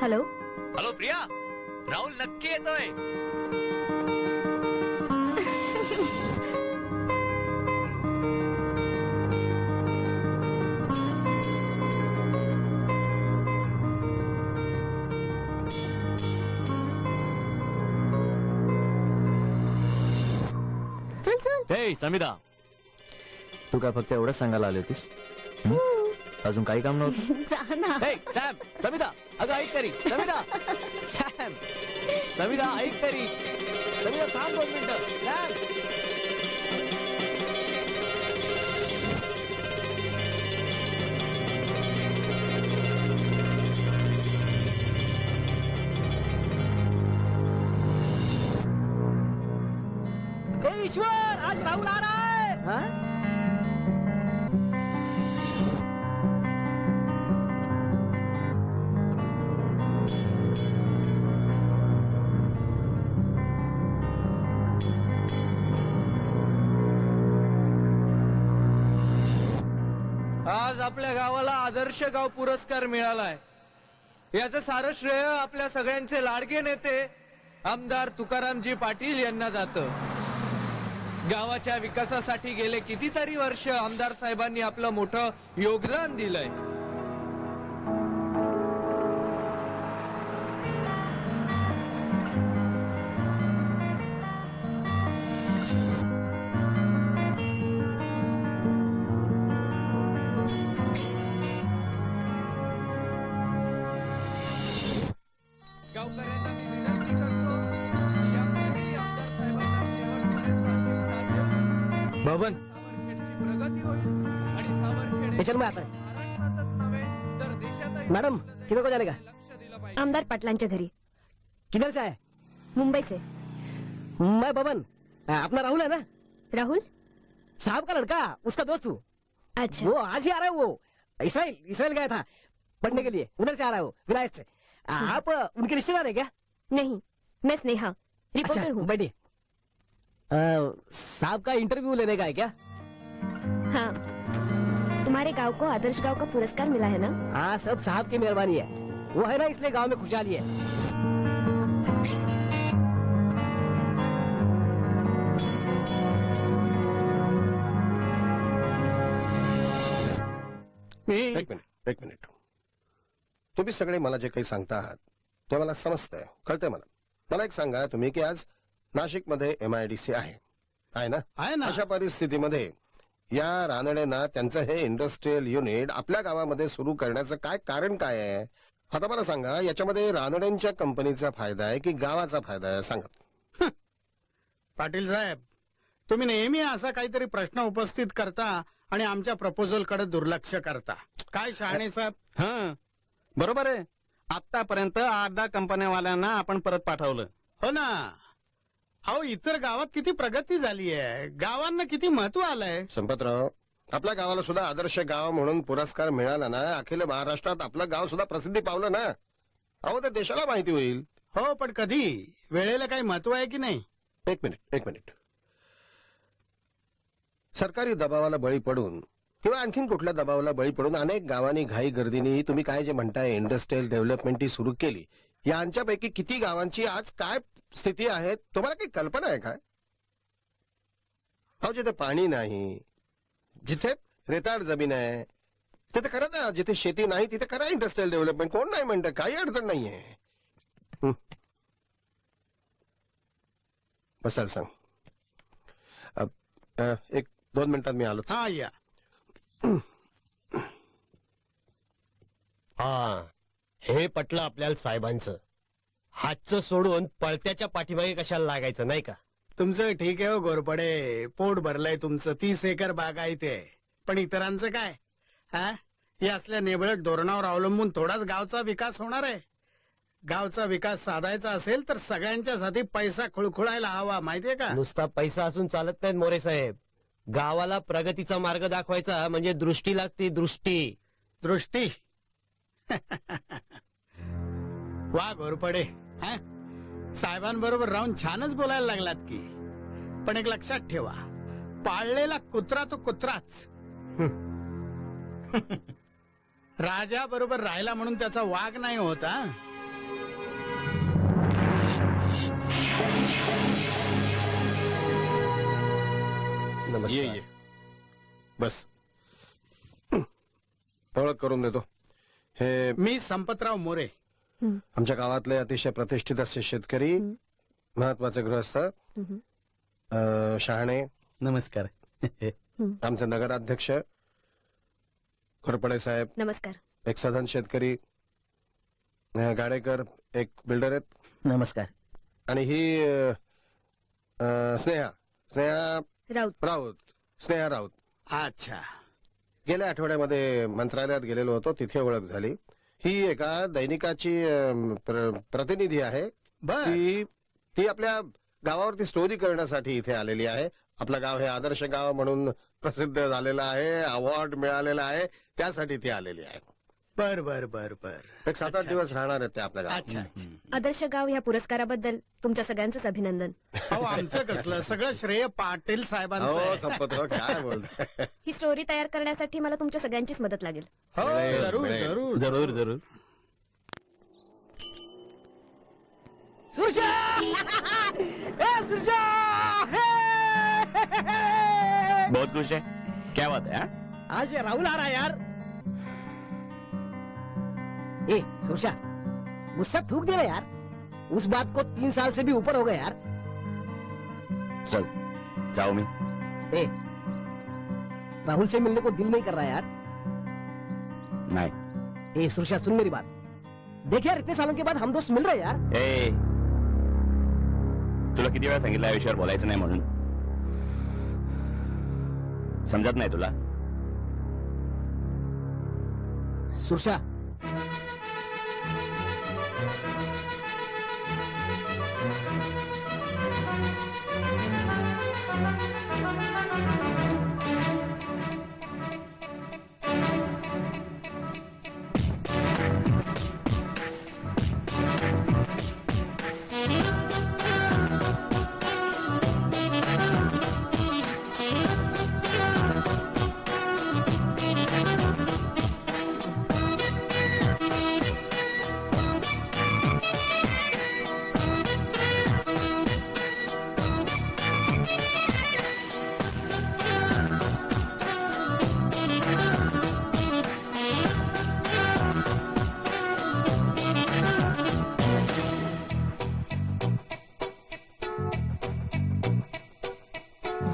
Hello hello Priya, Rahul नक्की येतोय. चल चल. हे समिता, तू काय फक्त एवढंच सांगायला आली होतीस? अजून काही काम नव्हतं? जा ना. हे सॅम, समिता, अगं ऐक तरी. समिता, सॅम, समिता ऐक तरी. समिता थांब 2 मिनिटं. सॅम, ईश्वर, आज राहुल आ रहा है. हाँ? आज आपल्या गावाला आदर्श गाव पुरस्कार मिळालाय. याचं सारं श्रेय आपल्या सगळ्यांचे लाडके नेते आमदार तुकारामजी पाटील यांना जातं. गावाच्या विकासासाठी गेले कितीतरी वर्ष आमदार साहेबांनी आपलं मोठं योगदान दिलंय. गावकऱ्यांना मी विनंती करतो की यापुढेही आमदार साहेबांना बबन, प्रगती होईल आणि सावरखेड चल मैं आता. महाराष्ट्रातच नव्हे तर देशातही मैडम, किधर को जाने का? लक्ष दिलं पाहिजे. आमदार पाटलांच्या घरी. किधर से आए? मुंबई से. मैं बबन, अपना राहुल है ना, राहुल. साहब का लड़का, उसका दोस्त हूँ. अच्छा. वो आज ही आ रहा है. वो इसराइल गया था पढ़ने के लिए, उधर से आ रहा है वो, विलायत से. आप उनके रिश्तेदार है क्या? नहीं, मैं स्नेहा, रिपोर्टर हूँ. बैठिए. साहब का इंटरव्यू लेने का है क्या? हाँ. तुम्हारे गांव को आदर्श गांव का पुरस्कार मिला है ना? हाँ, सब साहब की मेहरबानी है. वो है ना, इसलिए गांव में खुशहाली है. एक मिनिट. तुम्ही सगळे मला जे काही सांगता आहात ते मला समजतंय, कळतंय मला. मला एक सांगा तुम्ही की आज नाशिकमध्ये MIDC आहे ना? अशा परिस्थितीमध्ये या रानडेंना त्यांचं हे इंडस्ट्रियल युनिट आपल्या गावामध्ये सुरू करण्याचं काय कारण काय आहे? आता मला सांगा, याच्यामध्ये रानडेंच्या कंपनीचा फायदा आहे की गावाचा फायदा आहे? सांगा. पाटील साहेब, तुम्ही नेहमी असा काहीतरी प्रश्न उपस्थित करता आणि आमच्या प्रपोजल कडे दुर्लक्ष करता. काय शहाणे साहेब? हा, बरोबर आहे. आतापर्यंत 8-10 कंपन्यावाल्यांना आपण परत पाठवलं. हो ना. अहो, इतर गावात किती प्रगती झाली आहे, गावांना किती महत्व आलंय. संपतराव, आपल्या गावाला सुद्धा आदर्श गाव म्हणून पुरस्कार मिळाला ना, अखिल महाराष्ट्रात आपलं गाव सुद्धा प्रसिद्धी पावलं ना. अहो, ते देशाला माहिती होईल. हो, पण कधी वेळेला काही महत्व आहे की नाही? एक मिनिट. सरकारी दबावाला बळी पडून किंवा आणखीन कुठल्या दबावाला बळी पडून अनेक गावांनी घाई गर्दीने तुम्ही काय जे म्हणताय इंडस्ट्रियल डेव्हलपमेंट ही सुरू केली. यांच्यापैकी किती गावांची आज काय स्थिती आहे तुम्हाला काही कल्पना आहे काय? अहो, जिथे पाणी नाही, जिथे रेताड जमीन आहे तिथे करा ना. जिथे शेती नाही तिथे करा इंडस्ट्रियल डेव्हलपमेंट. कोण नाही म्हणतं, काही अडचण नाहीये. बसायला सांग. एक 2 मिनिटात मी आलो. हा या. हा हे पटलं आपल्याला साहेबांचं. हातचं सोडून पळत्याच्या पाठीमागे कशाला लागायचं नाही का? तुमचं ठीक आहे हो गोरपडे, पोट भरलंय तुमचं. 30 एकर बाग आहे ते. पण इतरांचं काय? हा, हे असल्या नेबळट धोरणावर अवलंबून थोडाच गावचा विकास होणार आहे. गावचा विकास साधायचा असेल तर सगळ्यांच्यासाठी पैसा खुळखुळायला हवा, माहितीये का? नुसता पैसा असून चालत नाहीत मोरे साहेब. गावाला प्रगतीचा मार्ग दाखवायचा म्हणजे दृष्टी लागते, दृष्टी. दृष्टी. वा घोरपडे, हा? साहेबांबरोबर राहून छानच बोलायला लागलात की. पण एक लक्षात ठेवा, पाळलेला कुत्रा तो कुत्राच. राजा बरोबर राहिला म्हणून त्याचा वाघ नाही होता. ये ये बस. ओळख करून देतो. हे मी संपतराव मोरे. आमच्या गावातले अतिशय प्रतिष्ठित असे शेतकरी, महत्वाचे गृहस्थ, शहाणे, नमस्कार. आमचे नगराध्यक्ष घोरपडे साहेब, नमस्कार. एक सधन शेतकरी, गाडेकर एक बिल्डर आहेत. नमस्कार. आणि ही स्नेहा राऊत. स्नेहा राऊत. अच्छा. गेल्या आठवड्यामध्ये मंत्रालयात गेलेलो होतो, तिथे ओळख झाली. ही एका दैनिकाची प्रतिनिधी आहे. बर. ती आपल्या गावावरती स्टोरी करण्यासाठी इथे आलेली आहे. आपलं गाव हे आदर्श गाव म्हणून प्रसिद्ध झालेलं आहे, अवॉर्ड मिळालेला आहे, त्यासाठी ती आलेली आहे. बर बर बर बर. एक 7-8 दिवस राहणार आहेत ते आपल्या गावात. अच्छा. आदर्श गाव ह्या पुरस्काराबद्दल तुमच्या सगळ्यांचंच अभिनंदन. अहो आमचं कसलं, सगळं श्रेय पाटील साहेबांचं हो आहे. संपत काय बोलताय. ही स्टोरी तयार करण्यासाठी मला तुमच्या सगळ्यांचीच मदत लागेल. हो मिळेल, जरूर मिळेल. जरूर जरूर जरूर. सुरजा! ए, सुरजा! बहुत खुश है. क्या बात है? आज ये राहुल आ रहा है यार. ए सुरजा, गुस्सा थूक दे ना यार. उस बात को 3 साल से भी ऊपर हो गए यार. चल जाओ. मी ए, राहुल से मिलने को दिल नहीं कर रहा है यार. नाही. ए सुरजा, सुन मेरी बात. देख यार, इतने सालों के बाद हम दोस्त मिल रहे हैं यार. ए, तुला किती वेळा सांगितलं या विषयावर बोलायचं नाही म्हणून? समजत नाही तुला? सुरजा,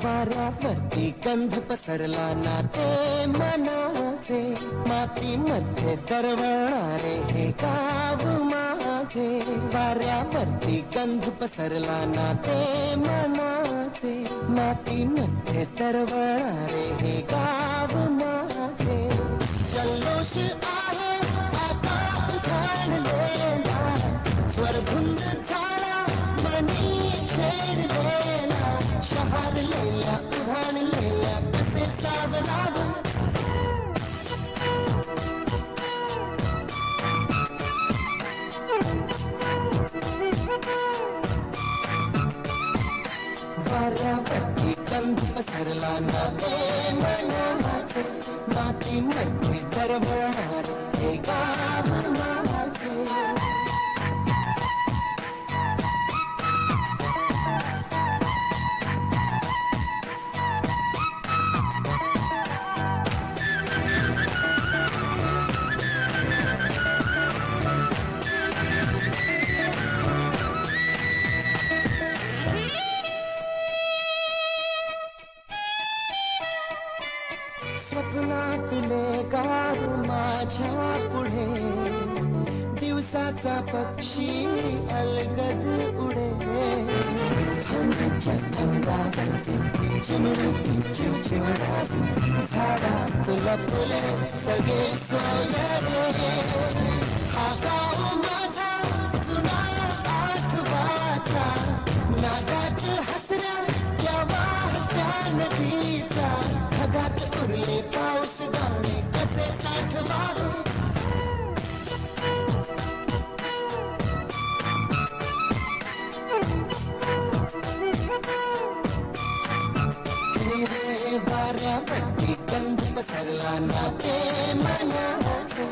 वाऱ्यावरती गंध पसरला ना ते मनाचे, मातीमध्ये दरवळणारे हे गाव माझे. वाऱ्यावरती गंध पसरला ना ते मनाचे, मातीमध्ये दरवळणारे हे गाव माझे. जल्लोष आहे आता उधाणलेला, स्वरधुंद झाला मनी छेडलेला. शहारलेल्या उधाणलेल्या कसे सावरावं. वाऱ्यावरती गंध पसरला ना ते मनाचे, मातीमध्ये दरवळणार हे गाव माझे. दिवसाचा पक्षी अलगद उडे थंडीच्या थंडावरती चिमणी चिवचिवडावी झाडात लपले सगळे सोयरे हा गाव माझा जुना आठवाचा नागात हसऱ्या त्या वाहत्या नदीचा ढगात उरले पाऊस दाणे कसे साठवावे वाऱ्यापट्टी गंध पसरला ना ते मनाचे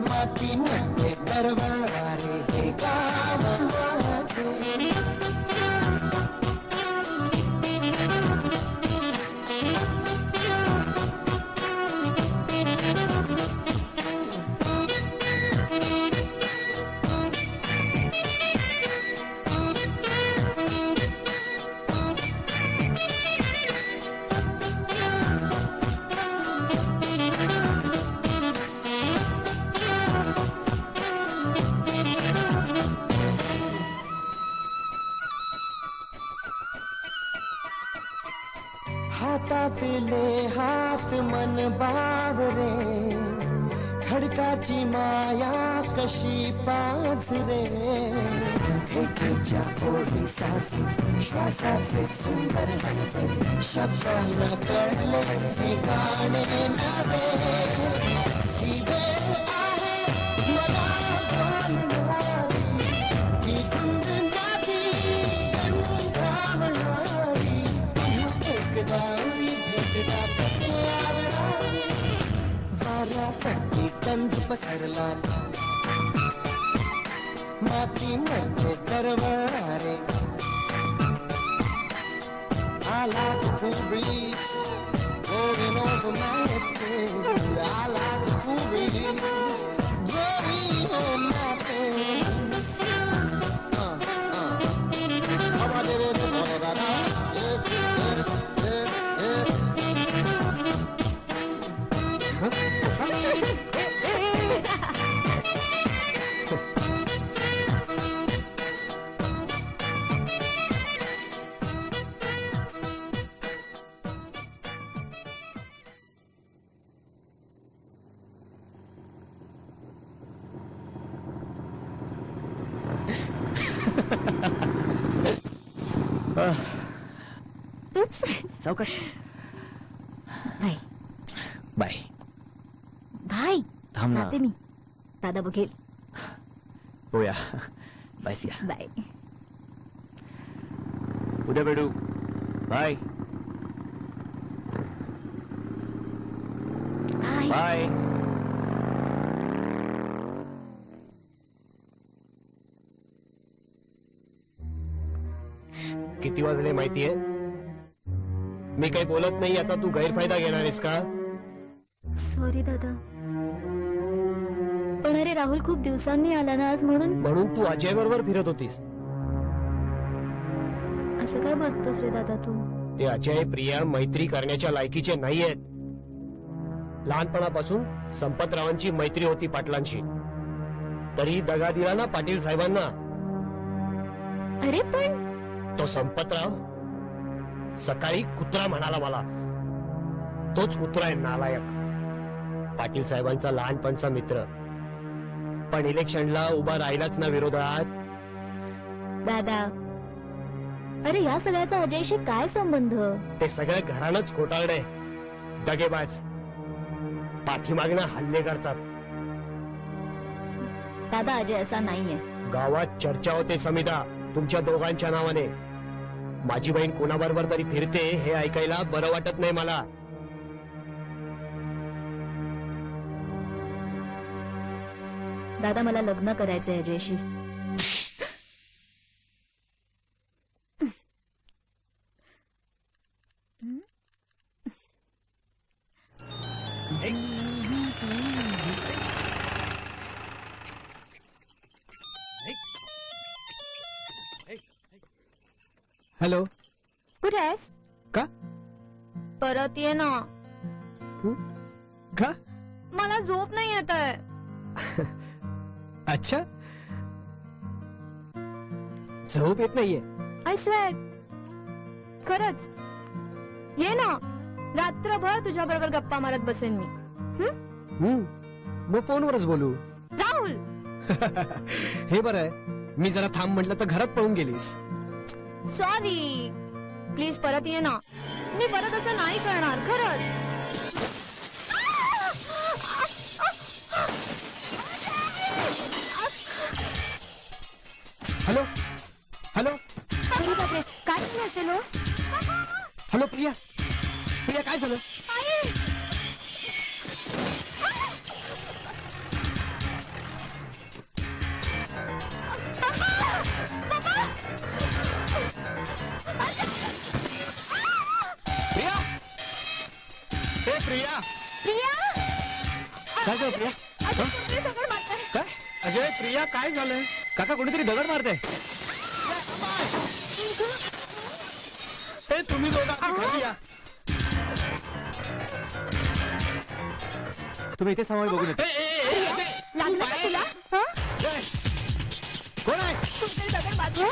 माती मध्ये दरबारे हे गाव माझे हातातले हात मन बावरे खडकाची माया कशी पाझरे भेटीच्या ओढी साथी श्वासाचे सुंदर हंते शब्दांना कळले हे गाणे नवे ही वेळ आहे मला जाणवावी ही धुंद नाती गंधावणारी एकदा भेटला कसे आवरावी वाऱ्यापट्टी गंध पसरला माती मध्ये दरवणारे I like the cool breeze blowing over my face. I like the cool breeze blowing on my face. How about it? सावकाश भाई बाय भाई थांब ना जाते मी दादा बघेल होया बाय सिया बाय उद्या भेटू बाय बाय बाय किती वाजले माहितीये मी काही बोलत नाही याचा तू गैरफायदा घेणार आहेस का सॉरी दादा पण अरे राहुल खूप दिवसांनी आला ना आज म्हणून तू अजय बरोबर फिरत होतीस असं काय बघतोस रे दादा तू ते अजय प्रिया मैत्री करण्याच्या लायकीचे नाहीयेत लहानपणापासून संपतरावांची मैत्री होती पाटलांशी तरी दगा दिला ना पाटील साहेबांना अरे पण तो संपतराव सकाळी कुत्रा म्हणाला मला तोच कुत्रा आहे नालायक पाटील साहेबांचा लहानपणचा मित्र पण इलेक्शनला उभा राहिलाच ना विरोधात दादा अरे या सगळ्याचा अजयशी काय संबंध ते सगळं घरानंच घोटाळलंय दगेबाज पाठीमागणं हल्ले करतात दादा अजय असा नाहीये गावात चर्चा होते समिधा तुमच्या दोघांच्या नावाने माझी बहीण कोणाबरोबर तरी फिरते हे ऐकायला बरं वाटत नाही मला दादा मला लग्न करायचंय अजयशी हॅलो कुठे आहेस का परत ये ना का मला झोप नाही येत आहे अच्छा झोप येत नाहीये. आय स्वेअर खरंच ये ना, रात्रभर तुझ्या बरोबर गप्पा मारत बसेन मी. मग फोनवरच बोलू. राहुल हे बरं आहे, मी जरा थांब म्हटलं तर घरात पळून गेलीस. सॉरी, प्लीज परत ये ना. मी परत असं नाही करणार खरंच. हॅलो हॅलो अरे बापरे, काय झालं असेल हो? हॅलो प्रिया, प्रिया काय झालं? प्रिया ए प्रिया, प्रिया काय झालं प्रिया? अगं, कुठे दगड मारताय? काय अजय प्रिया काय झालंय? काका कोणीतरी दगड मारताय. ए तुम्ही दोघं खाली या. तुम्ही इथे सामान बघून येते. लागलं का तुला? हं? कोण आहे? कुठे दगड मारतोय?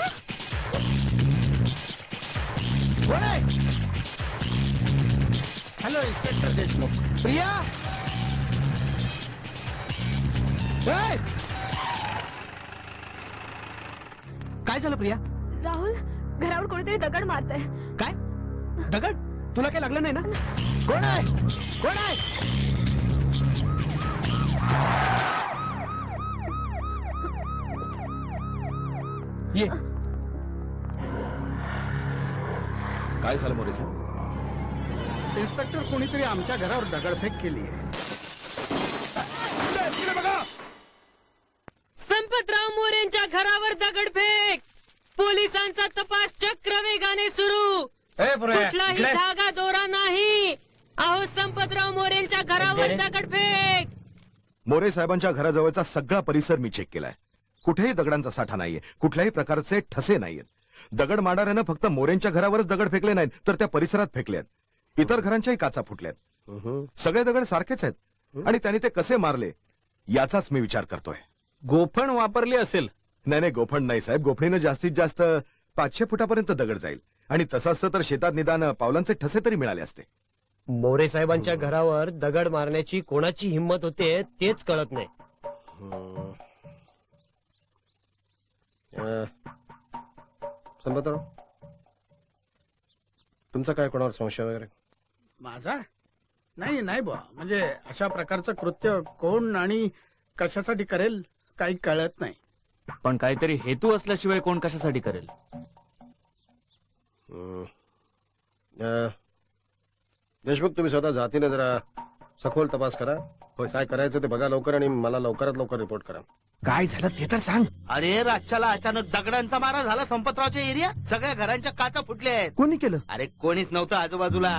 कोण आहे? Hello inspector Deshmukh. प्रिया ए! काय झालं प्रिया? राहुल, घरावर कोणीतरी दगड मारतंय. काय दगड? तुला काय लागलं नाही ना? कोण आहे? कोण आहे? ये. काय झालं मोरे साहेब? इन्स्पेक्टर, कोणीतरी आमच्या घरावर दगडफेक केली आहे. संपतराव मोरेंच्या घरावर दगडफेक. पोलिसांचा तपास चक्र वेगाने सुरू. कुठलाही धागा दोरा नाही. अहो, संपतराव मोरेंच्या घरावर दगडफेक. मोरे साहेबांच्या घराजवळचा सगळा परिसर मी चेक केलाय. कुठेही दगडांचा साठा नाहीये, कुठल्याही प्रकारचे ठसे नाहीयेत. दगड मारणाऱ्यानं फक्त मोरेंच्या घरावरच दगड फेकले नाहीत, तर त्या परिसरात फेकलेत. इतर घरांच्याही काचा फुटल्यात. सगळे दगड सारखेच आहेत आणि त्यांनी ते कसे मारले याचाच मी विचार करतोय. गोफण वापरली असेल. नाही, गोफण नाही साहेब. गोफणीनं जास्तीत जास्त 500 फुटापर्यंत दगड जाईल आणि तसं असतं तर शेतात निदान पावलांचे ठसे तरी मिळाले असते. मोरे साहेबांच्या घरावर दगड मारण्याची कोणाची हिंमत होते तेच कळत नाही. संपतराव, तुमचा काय कोणावर संशय वगैरे? माझा नाही बुवा, म्हणजे अशा प्रकारचं कृत्य कोण आणि कशासाठी करेल काही कळत नाही. पण काहीतरी हेतू असल्याशिवाय कोण कशासाठी करेल? देशमुख, तुम्ही स्वतः जातीने जरा सखोल तपास करा. काय करायचं ते बघा लवकर आणि मला लवकरात लवकर रिपोर्ट करा. काय झालं ते तर सांग. अरे रातच्याला अचानक दगडांचा मारा झाला संपतरावच्या एरियात. सगळ्या घरांच्या काचा फुटल्या आहेत. कोणी केलं? अरे कोणीच नव्हतं आजूबाजूला.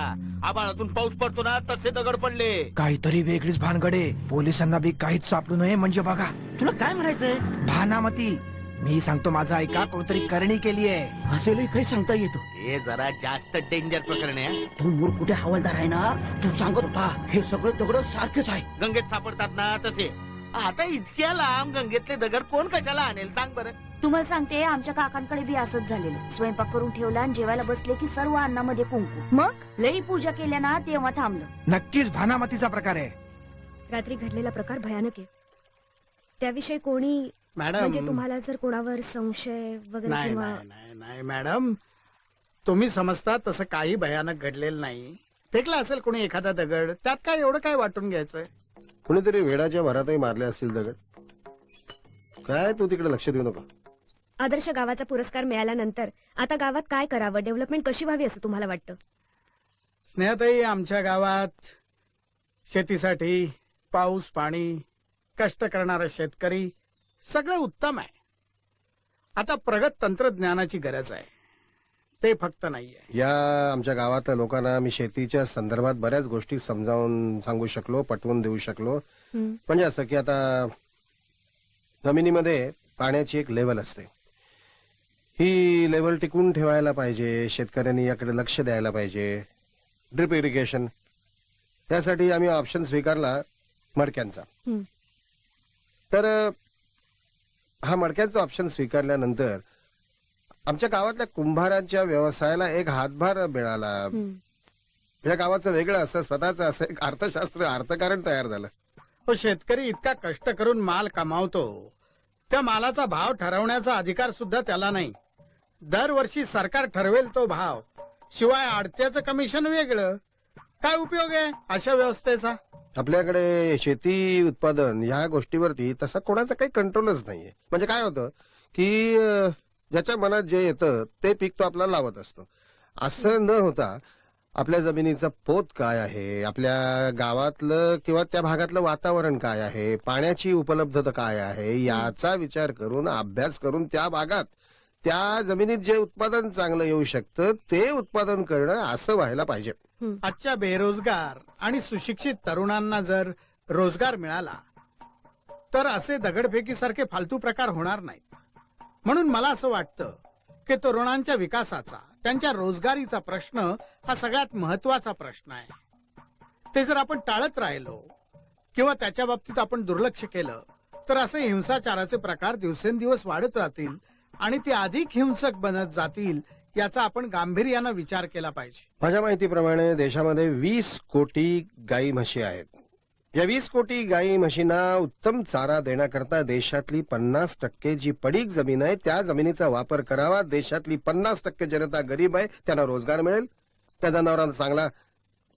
आबाळातून पाऊस पडतो ना तसे दगड पडले. काहीतरी वेगळीच भानगडे. पोलिसांना बी काहीच सापडू नये म्हणजे बघा. तुला काय म्हणायचंय? भानामती, मी सांगतो माझा ऐका, कोणतरी करणी केली आहे. असेल काही सांगता येतो. हे जरा जास्त डेंजर प्रकरण आहे. तू मूर कुठे हवालदार आहे ना, तू सांगत होता हे सगळं दगड सारखेच आहे. गंगेत सापडतात ना तसे. आता इतक्या लांब गंगेतले दगड कोण कशाला आणेल सांग बरं. तुम्हाला सांगते, आमच्या काकांकडे बी असंच झालेलं. स्वयंपाक करून ठेवला आणि जेवायला बसले की सर्व अन्नामध्ये कुंकू. मग लई पूजा केल्या ना तेव्हा थांबलं. नक्कीच भानामतीचा प्रकार आहे. रात्री घडलेला प्रकार भयानक आहे. त्याविषयी कोणी मॅडम, म्हणजे तुम्हाला जर कोणावर संशय वगैरे नाही किंवा नाही मॅडम, तुम्ही समजता तसं काही भयानक घडलेलं नाही. फेकला असेल कोणी एखादा दगड, त्यात काय एवढं काय वाटून घ्यायचंय. कुणीतरी वेडाच्या भरातही मारले असतील दगड. काय तू तिकडे लक्ष देऊ नको. आदर्श गावाचा पुरस्कार मिळाल्यानंतर आता गावात काय करावं, डेव्हलपमेंट कशी व्हावी असं तुम्हाला वाटतं? स्नेहताई, आमच्या गावात शेतीसाठी पाऊस पाणी, कष्ट करणारा शेतकरी सगळं उत्तम आहे. आता प्रगत तंत्रज्ञानाची गरज आहे, ते फक्त नाहीये. या आमच्या गावातल्या लोकांना मी शेतीच्या संदर्भात बऱ्याच गोष्टी समजावून सांगू शकलो, पटवून देऊ शकलो. म्हणजे असं की आता जमिनीमध्ये पाण्याची एक लेवल असते. ही लेवल टिकून ठेवायला पाहिजे. शेतकऱ्यांनी याकडे लक्ष द्यायला पाहिजे. ड्रिप इरिगेशन, त्यासाठी आम्ही ऑप्शन स्वीकारला मडक्यांचा. तर हा मडक्यांचा ऑप्शन स्वीकारल्यानंतर आमच्या गावातल्या कुंभारांच्या व्यवसायाला एक हातभार मिळाला. या गावाचं वेगळं असं स्वतःच असं एक अर्थशास्त्र अर्थकारण तयार झालं. तो शेतकरी इतका कष्ट करून माल कमावतो, त्या मालाचा भाव ठरवण्याचा अधिकार सुद्धा त्याला नाही. दरवर्षी सरकार ठरवेल तो भाव, शिवाय आडत्याचं कमिशन वेगळं. काय उपयोग आहे अशा व्यवस्थेचा? आपल्याकडे शेती उत्पादन ह्या गोष्टीवरती तसा कोणाचा काही कंट्रोलच नाहीये. म्हणजे काय होतं की ज्याच्या मनात जे येतं ते पीक तो आपल्याला लावत असतो. असं न होता आपल्या जमिनीचा पोत काय आहे, आपल्या गावातलं किंवा त्या भागातलं वातावरण काय आहे, पाण्याची उपलब्धता काय आहे, याचा विचार करून अभ्यास करून त्या भागात त्या जमिनीत जे उत्पादन चांगलं येऊ शकतं ते उत्पादन करणं असं व्हायला पाहिजे. आजच्या बेरोजगार आणि सुशिक्षित तरुणांना जर रोजगार मिळाला तर असे दगडफेकीसारखे फालतू प्रकार होणार नाहीत. म्हणून मला असं वाटतं की तरुणांच्या विकासाचा, त्यांच्या रोजगारीचा प्रश्न हा सगळ्यात महत्वाचा प्रश्न आहे. ते जर आपण टाळत राहिलो किंवा त्याच्या बाबतीत आपण दुर्लक्ष केलं तर असे हिंसाचाराचे प्रकार दिवसेंदिवस वाढत राहतील आणि ते अधिक हिंसक बनत जातील. याचा आपण गांभीर्यानं विचार केला पाहिजे. माझ्या माहितीप्रमाणे देशामध्ये 20 कोटी गाई म्हशी आहेत. या 20 कोटी गाई म्हशींना उत्तम चारा देण्याकरता देशातली 50% जी पडीक जमीन आहे त्या जमिनीचा वापर करावा. देशातली 50% जनता गरीब आहे, त्यांना रोजगार मिळेल, त्या जनावरांना चांगला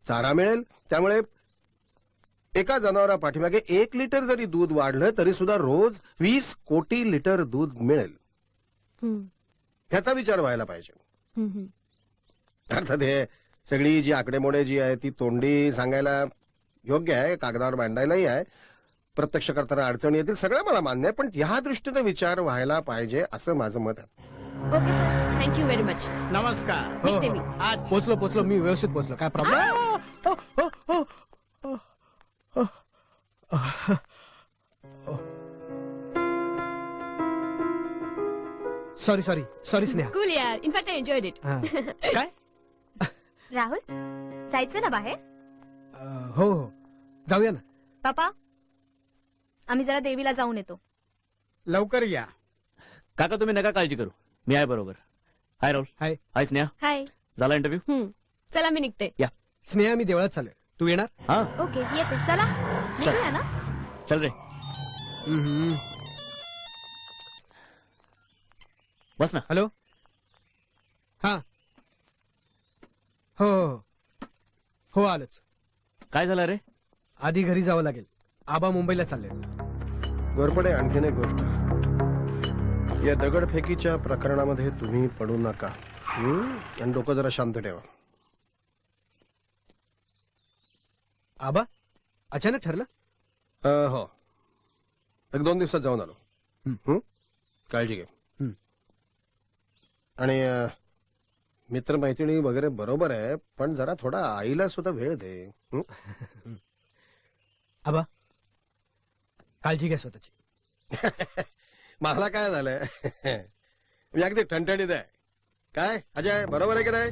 चारा मिळेल. त्यामुळे एका जनावरा पाठीमागे 1 लिटर जरी दूध वाढलं तरी सुद्धा रोज 20 कोटी लिटर दूध मिळेल. ह्याचा विचार व्हायला पाहिजे. अर्थात हे सगळी जी आकडेमोडे जी आहे ती तोंडी सांगायला योग्य आहे, कागदावर मांडायलाही आहे, प्रत्यक्ष करताना अडचणी येतील, सगळं मला मान्य आहे, पण ह्या दृष्टीने विचार व्हायला पाहिजे असं माझं मत आहे. Okay sir, thank you very much. नमस्कार. निघते मी. आज पोचलो मी व्यवस्थित पोचलो. काय प्रॉब्लेम? सॉरी स्नेहा. कूल यार, इनफॅक्ट आय एन्जॉयड इट. काय? राहुल, जायचं ना बाहेर? हो जाऊया ना. पापा, आम्ही जरा देवीला जाऊन येतो. लवकर या. काका तुम्ही नका काळजी करू, मी आहे बरोबर. हाय राहुल. हाय. हाय स्नेहा. हाय. झाला इंटरव्ह्यू? चला मी निघते. या. स्नेहा मी देवळात चाललोय, तू येणार? हा ओके, येते. चला निघूया ना. चल रे. बस ना. हॅलो. हा हो हो आलोच. काय झालं रे? आधी घरी जावं लागेल, आबा मुंबईला चालले. गोरपडे, आणखीन एक गोष्ट, या दगडफेकीच्या प्रकरणामध्ये तुम्ही पडू नका आणि डोकं जरा शांत ठेवा. आबा अचानक ठरलं? हो, 1-2 दिवसात जाऊन आलो. काळजी घे. आणि मित्रमैत्रिणी वगैरे बरोबर आहे, पण जरा थोडा आईला सुद्धा वेळ दे. आबा काळजी घ्या स्वतःची. मला काय झालंय, मी अगदी ठणठणीत आहे. काय अजय, बरोबर आहे की नाही?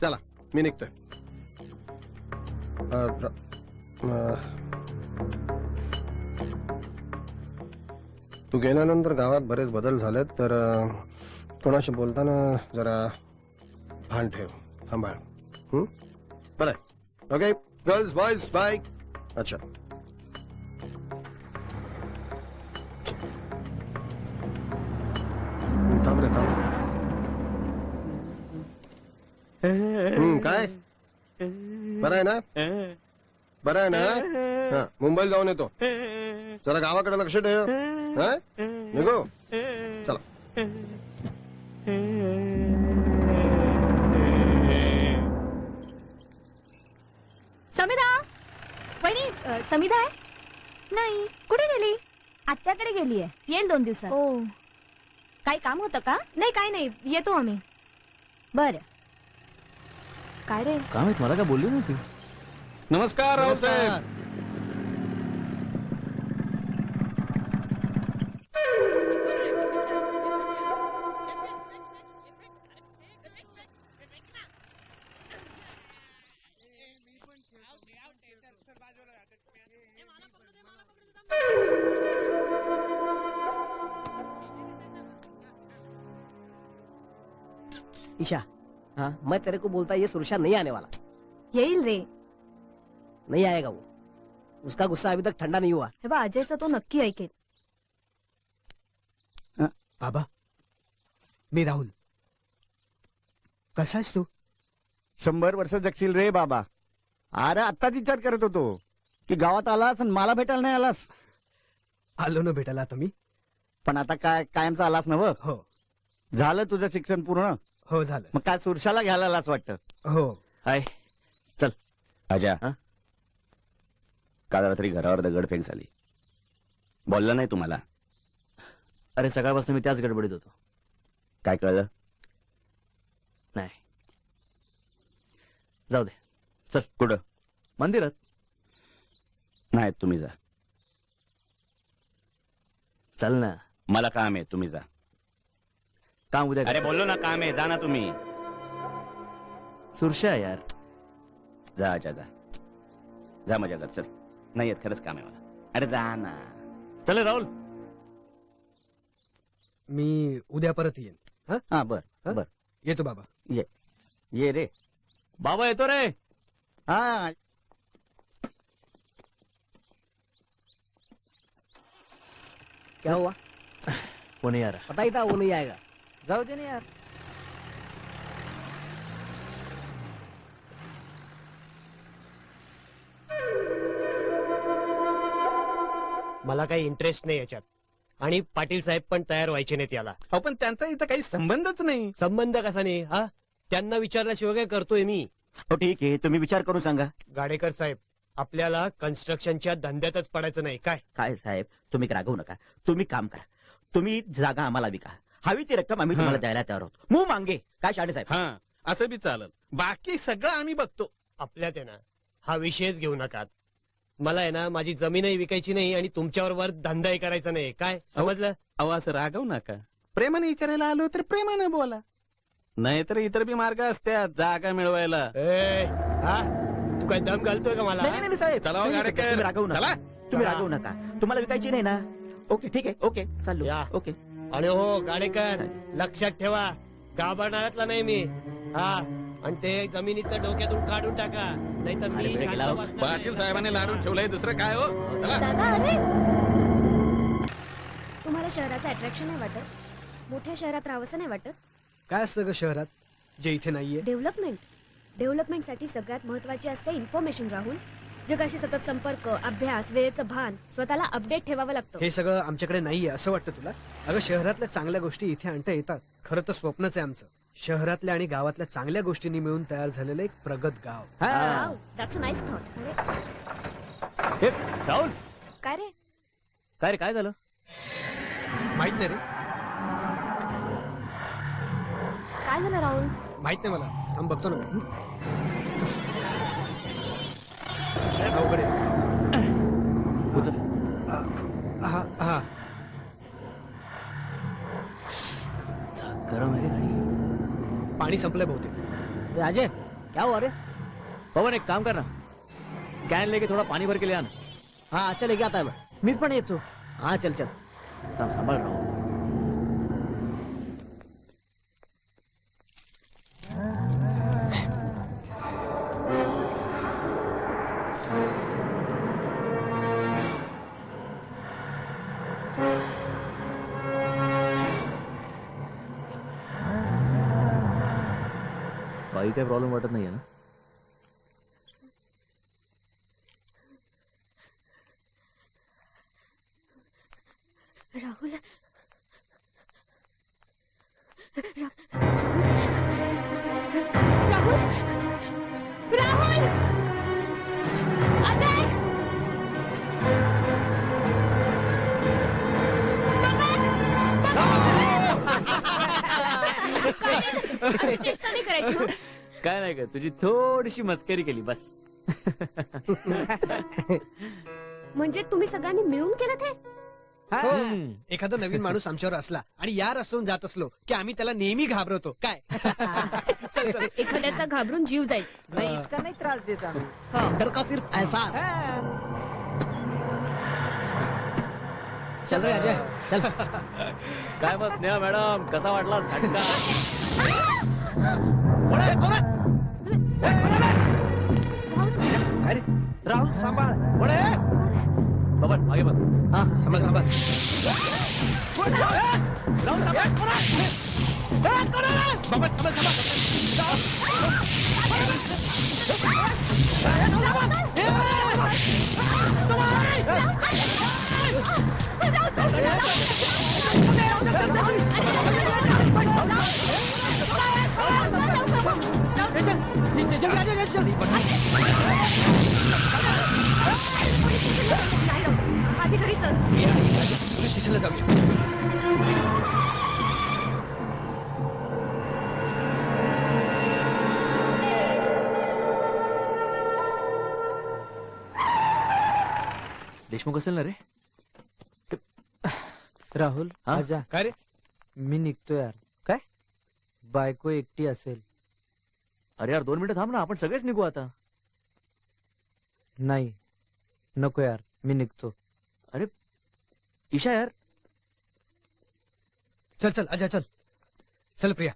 चला मी निघतोय. तू गेल्यानंतर गावात बरेच बदल झालेत, तर कोणाशी बोलताना जरा भान ठेव, सांभाळ. बरं, ओके गर्ल्स बॉयज बाय. अच्छा, थांब रे थांब. काय बरं आहे ना? बरं आहे ना? हा, मुंबईला जाऊन येतो. जरा गावाकडे लक्ष ठेव. निघो. चला. समिधा, वहिनी, समिधा आहे? नाही, कुठे गेली? आत्याकडे गेलीये, येईन 2 दिवसात. ओ, काही काम होतं का? नाही, काही नाही, येतो आम्ही. बर. काय रे? काय माहित, मला काय बोलली नव्हती. नमस्कार रावसाहेब. ईशा मैं तेरे को बोलता ये सुरक्षा नहीं आने वाला. येईल रे. नहीं आएगा वो. उसका गुस्सा अभी तक ठंडा नहीं हुआ. हे बा अजयचा तो नक्की ऐकेल. बाबा मी राहुल. कसा आहेस तू? 100 वर्ष जगशील रे बाबा. अरे आत्ताच विचार करत होतो की गावात आलास आणि मला भेटायला नाही आलास. आलो ना भेटायला आता मी. पण आता काय कायमचा आलास ना? हो. झालं तुझं शिक्षण पूर्ण? हो झालं. मग काय सुरशाला घ्यायला आलास वाटतं? हो. हाय चल. अजा काल रात्री घरावर दगडफेक झाली. बोलला नाही तुम्हाला? अरे सकाळपासून मी त्याच गडबडीत होतो. काय कळलं नाही. जाऊ दे चल. कुठं? मंदिरात. नाही तुम्ही जा. चल ना. मला काम आहे, तुम्ही जा. काम उद्या. अरे बोललो ना काम आहे, जा ना तुम्ही. सुरशा यार. जा जा जा जा मजा कर. चल. नाही येत, खरंच काम आहे मला. अरे जा ना. चल राहुल. मी उद्या परत येईन. हा बर बर. येतो बाबा. ये रे बाबा. येतो रे. हा. क्या हुआ? वो नहीं आ रहा. पता ही था वो नहीं आएगा. जाऊ दे ना यार. मला काही इंटरेस्ट नाही याच्यात. आणि पाटील साहेब पण तयार व्हायचे नाहीत याला. पण त्यांचा इथं काही संबंधच नाही. संबंध कसा नाही? हा त्यांना विचारल्याशिवाय काय करतोय मी? हो ठीक आहे, तुम्ही विचार करून सांगा. गाडेकर साहेब, आपल्याला कन्स्ट्रक्शनच्या धंद्यातच पडायचं नाही. काय काय साहेब, तुम्ही रागवू नका. तुम्ही काम करा. तुम्ही जागा आम्हाला विका. हवी ती रक्कम आम्ही तुम्हाला द्यायला तयार आहोत. मू मांगे. काय शाळे साहेब? हा असं बी चालेल. बाकी सगळं आम्ही बघतो. आपल्यात आहे ना हा विषयच घेऊ नका. मला आहे ना माझी जमीनही विकायची नाही आणि तुमच्यावर धंदाही करायचा नाही. काय समजलं? अहो असं रागवू नका. प्रेमाने विचारायला आलो तर प्रेमाने बोला. नाहीतर इतर बी मार्ग असतात जागा मिळवायला. तू काय दम घालतोय का मला? नाही साहेब, चला गाडेकर. तुम्ही रागवू नका. चला. तुम्ही रागवू नका. तुम्हाला विकायची नाही ना? ओके ठीक आहे. ओके चालू. ओके. आणि हो गाडेकर, लक्षात ठेवा घाबरणारातला नाही मी. हा आणि ते जमिनीचं डोक्यातून काढून टाका, नाहीतर मी शांत बसणार नाही. पाटील साहेबांनी लाडून ठेवलंय, दुसरं काय हो? चला. दादा अरे तुम्हाला शहराचं अट्रॅक्शन नाही वाटत? मोठ्या शहरात राहावंसं नाही वाटत? काय असतं ग शहरात जे इथे नाहीये? डेव्हलपमेंटसाठी सगळ्यात महत्वाची असते इन्फॉर्मेशन. राहुल, जगाशी सतत संपर्क, अभ्यास, वेळेचं भान, स्वतःला अपडेट ठेवावं लागतं. हे सगळं आमच्याकडे नाहीये असं वाटतं तुला? अगं शहरातल्या चांगल्या गोष्टी इथे आणता येतात. खरं तर स्वप्नच आहे आमचं. शहरातल्या आणि गावातल्या चांगल्या गोष्टींनी मिळून तयार झालेलं एक प्रगत गाव. Wow, that's a nice thought. हे राहुल. काय रे? काय झालं? माहित नाही रे. काय झालं राहुल? माहित नाही मला. थांब बघतो ना. अवघड आहे. गरम आहे रे. पाणी संपलंय बहुतेक. राजे क्या हुआ रे? पवन एक काम कर ना, कैन लेके थोड़ा पानी भर के ले आना. हाँ चल लेके आता है मैं. मी पण येतो. हाँ चल चल. सांभाळ राहू. बाई काही प्रॉब्लेम वाटत नाहीये ना? राहुल, राहुल, राहुल, अजय, अशी चेष्टा नाही करायची हो. काय नाही का, तुझी थोडीशी मस्करी केली बस. म्हणजे तुम्ही सगळ्यांनी मिळून केलं ते? हो. एखादा नवीन माणूस आमच्यावर असला आणि यार असून जात असलो की आम्ही त्याला नेहमी घाबरवतो. काय एखाद्याचा घाबरून जीव जाईल. नाही इतका नाही त्रास देत आम्ही. डर का सिर्फ एहसास. चल रे अजय चल. काय मग स्नेहा मॅडम, कसा वाटला झटका? अरे राहुल सांभाळ बाबा मागे बघ. हा सांभाळ सांभाळ आधी घरी चल. पोलीस स्टेशनला जाऊया. देशमुख असेल ना रे? राहुल हा? आजा काय रे? मी निघतो यार. काय बायको एकटी असेल? अरे यार 2 मिनिटं थांब ना, आपण सगळेच निघू आता. नाही नको यार, मी निघतो. अरे ईशा यार. चल चल आजा चल. चल प्रिया.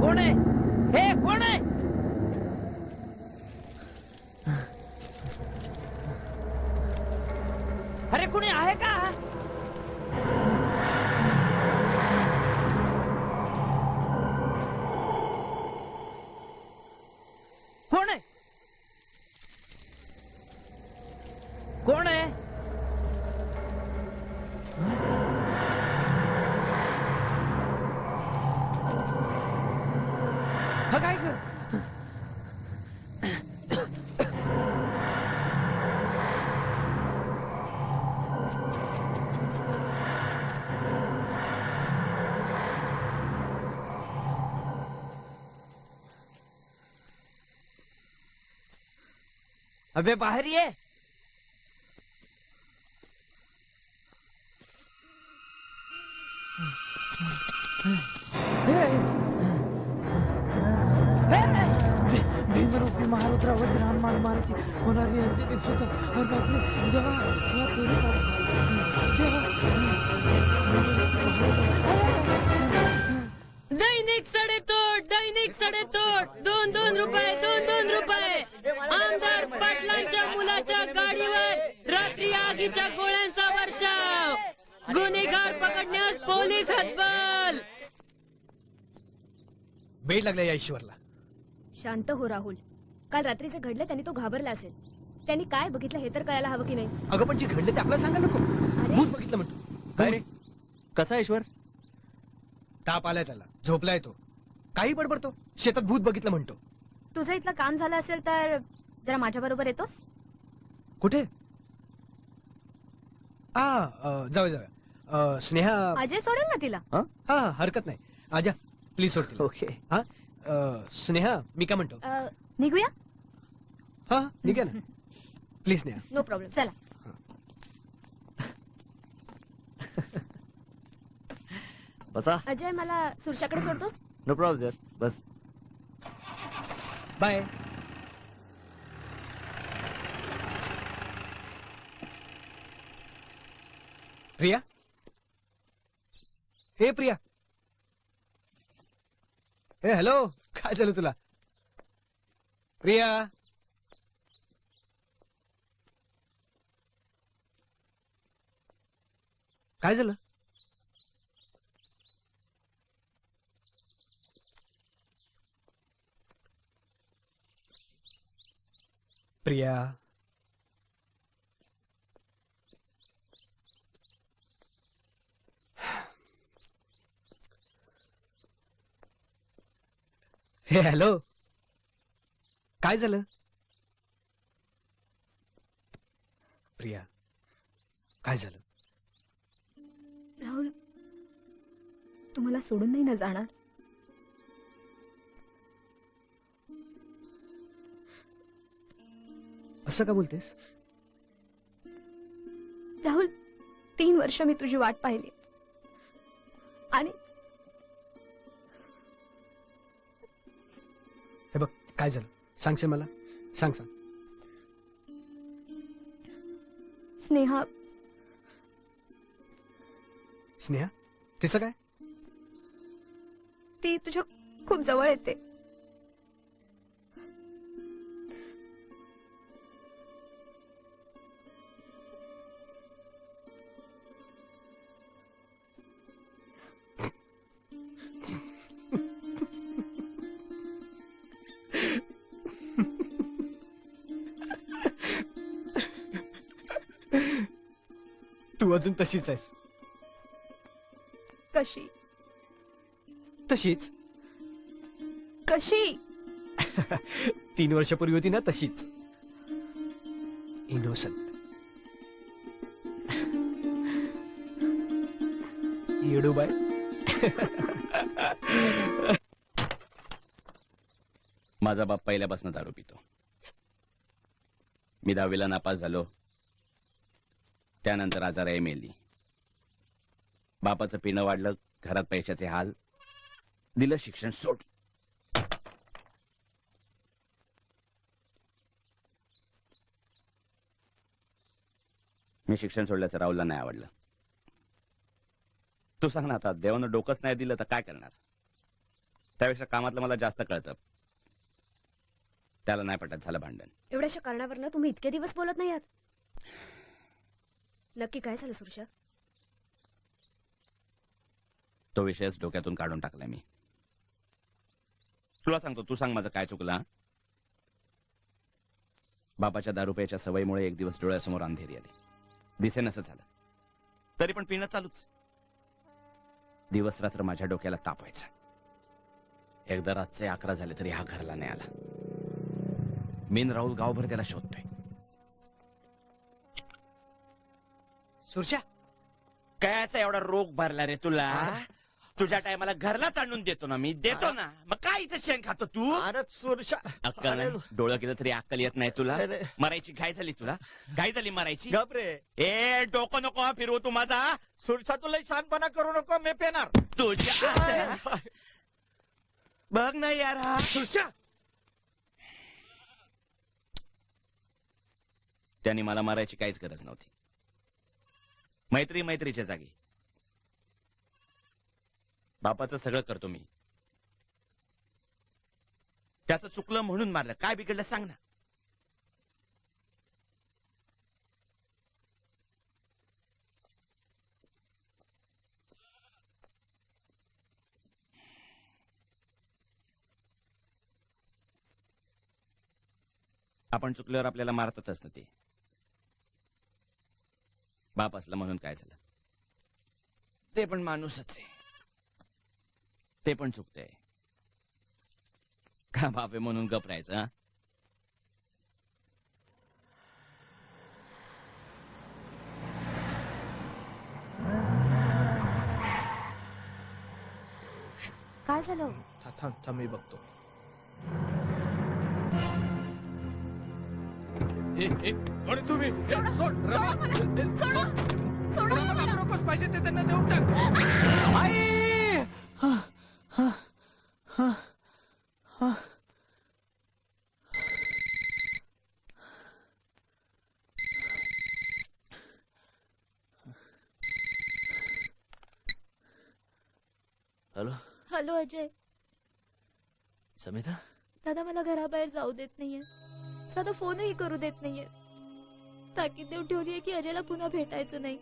कोण आहे? हे कोण आहे? अरे कोणी आहे का? कोण आहे? कोण आहे? हा काय कर? अबे बाहेर ये. भीमरूपी महारुद्रा वज्रान मान मारुती होणारी अंजनी सुत देवा या चोरी दैनिक सडेतोड 2-2 रुपये 2-2 रुपये. आमदार पाटलांच्या मुलाच्या गाडीवर रात्री आगीच्या गोळ्यांचा वर्षाव. गुन्हेगार पकडण्यास पोलीस हतबल. बेड लागला या ईश्वरला. शांत हो राहुल. काल रात्रीचे घडले त्यांनी तो घाबरला असेल. त्यांनी काय बघितलं हे तर कळायला हवं की नाही? अगं पण जे घडलं ते आपल्याला सांगायला नको. भूत बघितलं म्हणतो. काय रे? कसा ईश्वर? ताप आलाय त्याला. झोपलाय तो. काही बडबडतो. शेतात भूत बघितलं म्हणतो. तुझं इथलं काम झालं असेल तर जरा माझ्या बरोबर येतोस? कुठे? जाऊया. स्नेहा अजय सोडेल ना तिला. हा हरकत नाही. आजा प्लीज सोड तिला. ओके. हा स्नेहा मी काय म्हणतो? निघूया. हा निघा ना प्लीज स्नेहा. No problem. चला. बसा. अजय मला सुरशाकडे सोडतोस? नो प्रॉब्लेम यार. बस. बाय. प्रिया. हे प्रिया. हे हॅलो. काय झालं तुला? प्रिया. काय झालं? प्रिया, हे हॅलो, काय झालं? प्रिया, काय झालं? राहुल, तुम्हाला सोडून नाही ना जाणार? असं का बोलतेस? राहुल, 3 वर्ष मी तुझी वाट पाहिली आणि हे बघ, काय झालं सांगशील मला? सांग. स्नेहा स्नेहा, तिचं काय? ती तुझ्या खूप जवळ येते. तू अजून तशीच आहेस. कशी? तशीच. कशी? 3 वर्षापूर्वी होती ना तशीच. इनोसंट. येडूबाई. माझा बाप पहिल्यापासून दारू पितो. मी 10वीला नापास झालो. त्यानंतर आजाराई मेली. बापाचं पिणं वाढलं, घरात पैशाचे हाल, दिलं शिक्षण सोड. मी शिक्षण सोडल्याचं राहुलला नाही आवडलं. तू सांग ना, आता देवानं डोकंच नाही दिलं तर काय करणार? त्यापेक्षा कामातलं मला जास्त कळतं. त्याला नाही पटत, झालं भांडण. एवढ्याशा कारणावरनं तुम्ही इतके दिवस बोलत नाही आहात. नक्की काय झालं सुरशा? तो विषयच डोक्यातून काढून टाकलाय मी. तुला सांगतो, तू सांग माझं काय चुकलं. बापाच्या दारू प्यायच्या सवयीमुळे एक दिवस डोळ्यासमोर अंधेरी आली. दिसेनसं झालं, तरी पण पिणं चालूच. दिवस रात्र माझ्या डोक्याला ताप व्हायचा. एकदा रातचे 11 झाले तरी हा घरला नाही आला. मीन राहुल गावभर त्याला शोधतोय. सुरशा, कायचा एवढा रोग भरला रे तुला? तुझ्या टायमाला घरलाच आणून देतो ना मी, देतो ना. मग काय इथं शेण खातो तू? अरे सुरशा, अक्कल नाही? डोळं केलं तरी अक्कल येत नाही तुला? मरायची घाय झाली तुला? घाय झाली मरायची? गप रे. ए डोकं नको फिरवू तू माझा. सुरशा, तुला शानपणा करू नको, मी पेणार तुझ्या. बघ ना यार हा. सुरशा, त्यांनी मला मारायची काहीच गरज नव्हती. मैत्री मैत्रीच्या जागी. बापाचं सगळं करतो मी. त्याचं चुकलं म्हणून मारलं. काय बिघडलं सांग ना. आपण चुकल्यावर आपल्याला मारतातच ना ते. बाप असला म्हणून काय झालं? ते पण माणूसच आहे. ते पण चुकतंय का? बाप आहे म्हणून गप राहायचं? हा? काय झालं? थांब मी बघतो. तुम्ही नकोच पाहिजे ते त्यांना देऊन टाक. Hello hello Ajay. समिता, दादा मला घराबाहेर जाऊ देत नाहीये. साधा फोनही करू देत नाहीये. ताकीद देऊन ठेवलीये की अजयला पुन्हा भेटायचं नाही.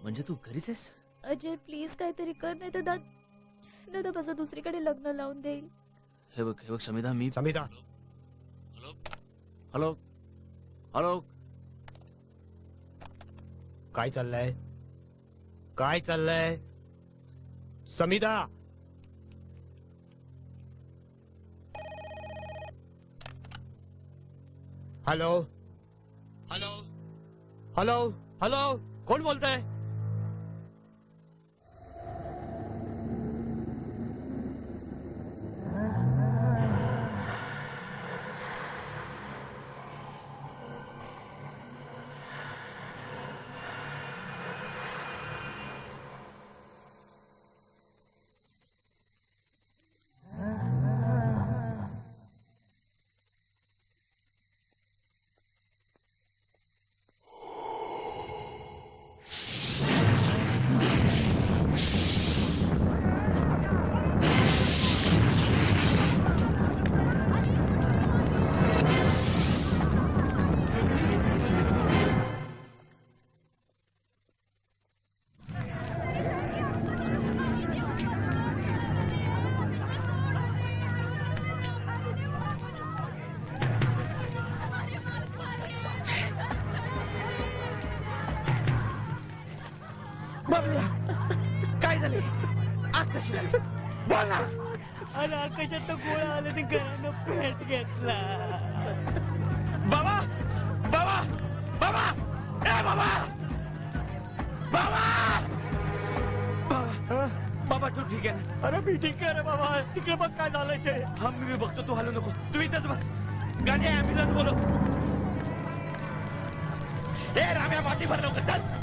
म्हणजे तू घरीच आहेस? अजय प्लीज काहीतरी कर, नाही तर दादा माझं दुसरीकडे लग्न लावून देईल. हे बघ समिता, मी समिता, हॅलो हॅलो. काय चाललंय? काय चाललंय? समिधा, हॅलो हॅलो हॅलो हॅलो, कोण बोलतंय? काय झाले? आग कशी लागली? बोल ना. अरे आकाशात गोळा आले ते घरानं पेट घेतला. बाबा बाबा बाबा ए बाबा बाबा बाबा तू ठीक आहे? अरे मी ठीक आहे रे बाबा. तिकडे बघ काय झालंय ते. हा मी बघतो, तू हलू नको. तू इथंच बस. गाडी ऍम्ब्युलन्स बोलव. ए राम्या, बाटली भर लवकर, चल.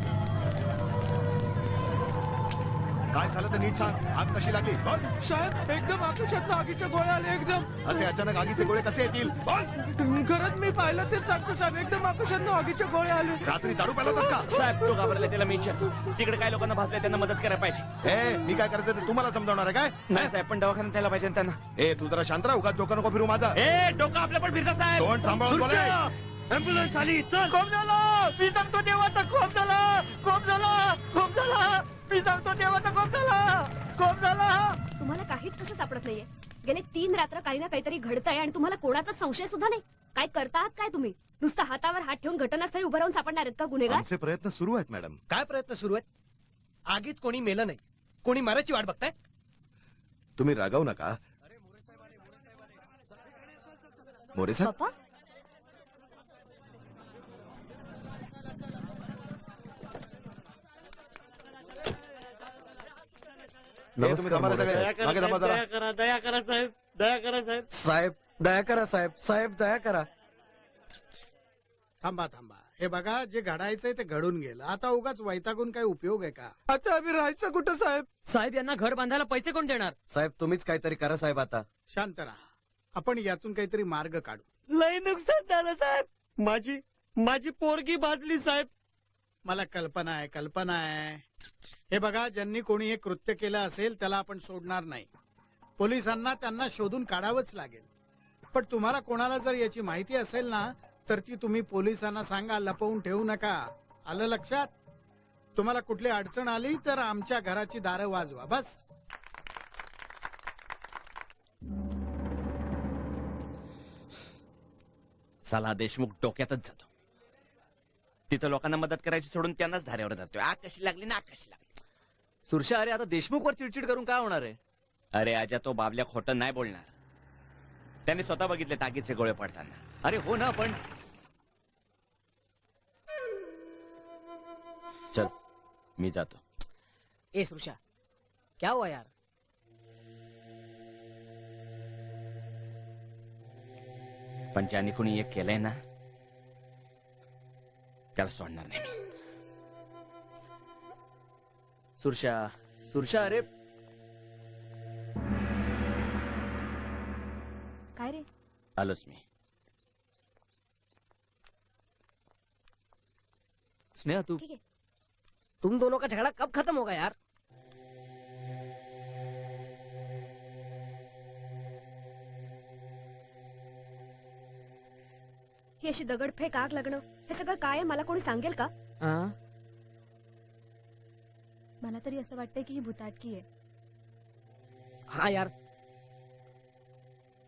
काय झालं तर नीट सांग. आग कशी लागली? बोल. साहेब, एकदम आकाशात आगीचे गोळे आले एकदम. असे अचानक आगीचे गोळे कसे येतील? बोल. खरंच मी पाहिलं तेच सांगतो साहेब. एकदम आकाशात आगीचे गोळे आले. रात्री दारू प्याला होतास का? साहेब, तो घाबरला, त्याला मी विचारतो. तिकडे काय लोकांना भासले, त्यांना मदत करायला पाहिजे. ए, मी काय करायचं ते तुम्हाला समजावणार आहे काय? नाही साहेब, पण दवाखान्यात त्याला पाहिजे ना त्यांना. ए, तू जरा शांत राहा. उगाच डोकं नको फिरू माझा. ए, डोकं आपल्या पण फिरता साहेब. तोंड सांभाळून बोला. ऍम्ब्युलन्स आली. चल. खूप झाला. मी सांगतो देवाचा खूप झाला. खूप झाला. खूप झाला. मी सांगतो देवाचा खूप झाला. खूप झाला. तुम्हाला काहीच कसं सापडत नाहीये. गेले 3 रात्र काही ना काहीतरी घडतंय आणि तुम्हाला कोणाचा संशय सुद्धा नाही. काय करता आहात काय तुम्ही? नुसतं हातावर हात ठेवून घटनास्थळी उभं राहून सापडणार आहेत का गुन्हेगार? आमचे प्रयत्न सुरू आहेत मॅडम. काय प्रयत्न सुरू आहेत? आगीत कोणी मेलं नाही, कोणी मारायची वाट बघताय. तुम्ही रागावू नका. मोरे साहेब, पप्पा, तुम्ही थांबा सगळे. मागे थांबा जरा. दया करा, दया करा साहेब. दया करा साहेब. साहेब दया करा. साहेब साहेब दया करा. थांबा थांबा. हे बघा, जे घडायचंय ते घडून गेलं. आता उगाच वैतागून काही उपयोग आहे का? आता आम्ही राहायचं कुठं साहेब? साहेब, यांना घर बांधायला पैसे कोण देणार? साहेब तुम्हीच काहीतरी करा साहेब. आता शांत राहा. आपण यातून काहीतरी मार्ग काढू. लय नुकसान झालं साहेब. माझी पोरगी भाजली साहेब. मला कल्पना आहे, कल्पना आहे. हे बघा, ज्यांनी कोणी हे कृत्य केलं असेल त्याला आपण सोडणार नाही. पोलिसांना त्यांना शोधून काढावंच लागेल. पण तुम्हाला कोणाला जर याची माहिती असेल ना, तर ती तुम्ही पोलिसांना सांगा. लपवून ठेवू नका. आलं लक्षात? तुम्हाला कुठली अडचण आली तर आमच्या घराची दारं वाजवा. बस. साला देशमुख डोक्यातच जातो. तिथं लोकांना मदत करायची सोडून त्यांनाच धाऱ्यावर जातोय. आग कशी लागली ना, आग कशी लागली. सुरशा, अरे आता देशमुखवर चिडचिड करून काय होणार आहे? अरे आजा, तो बाबल्या खोटं नाही बोलणार. त्यांनी स्वतः बघितले तागीचे गोळे पडताना. अरे हो ना, पण चल मी जातो. ए सुरशा, क्या हुआ यार? पण ज्याने कुणी एक केलंय ना, त्याला सोडणार नाही मी. सुरशा, अरे काय रे? आलोच मी. स्नेहा, तू ठीक है. तुम दोनों का झगड़ा कब खत्म होगा यार? ही अशी दगडफेक, आग लागणं, हे सगळं काय आहे मला कोणी सांगेल का? मला तरी असं वाटतंय की ही भुताटकी आहे. हाँ यार,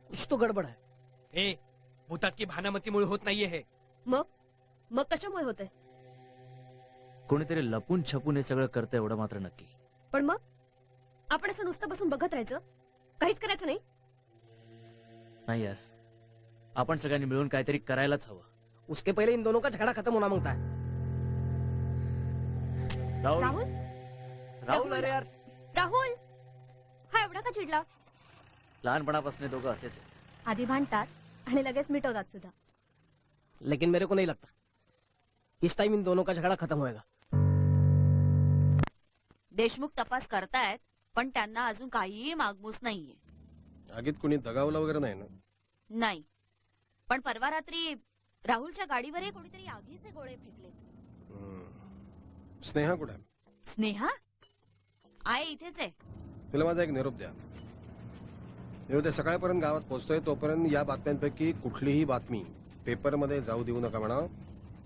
कुछ तो गडबड है. ए, भूताटकी भानामतीमुळे होत नाहीये हे. मग मग कशामुळे होतंय? कोणीतरी लपून छपून हे सगळं करतं एवढं मात्र नक्की. पण मग आपण असं नुसतं बसून बघत राहायचं, काहीच करायचं नाही? नाही यार, आपण सगळ्यांनी मिळून काहीतरी करायलाच हवं. उसके पहले इन दोनों का झगड़ा खत्म होना मांगता है. राहुल राहुल राहुल अरे यार, राहुल हा एवढा का चिडला? लहानपणापासून दोघं असेच आहेत. आधी भांडतात आणि लगेच मिटवतात सुद्धा. लेकिन मेरे को नहीं लगता इस टाइम इन दोनों का झगड़ा खत्म होएगा. देशमुख तपास करतायत, पण त्यांना अजून काहीही मागमूस नाहीये. आगीत कुणी दगावलं वगैरे नाही ना? नाही, पण परवा रात्री राहुलच्या गाडीवरही कोणीतरी आगीचे गोळे फेकले. स्नेहा कुठे आहे? स्नेहा आहे, इथेच आहे. तिला माझा एक निरोप द्या. मी उद्या सकाळपर्यंत गावात पोहोचतोय, तोपर्यंत या बातम्यांपैकी कुठलीही बातमी पेपरमध्ये जाऊ देऊ नका म्हणा.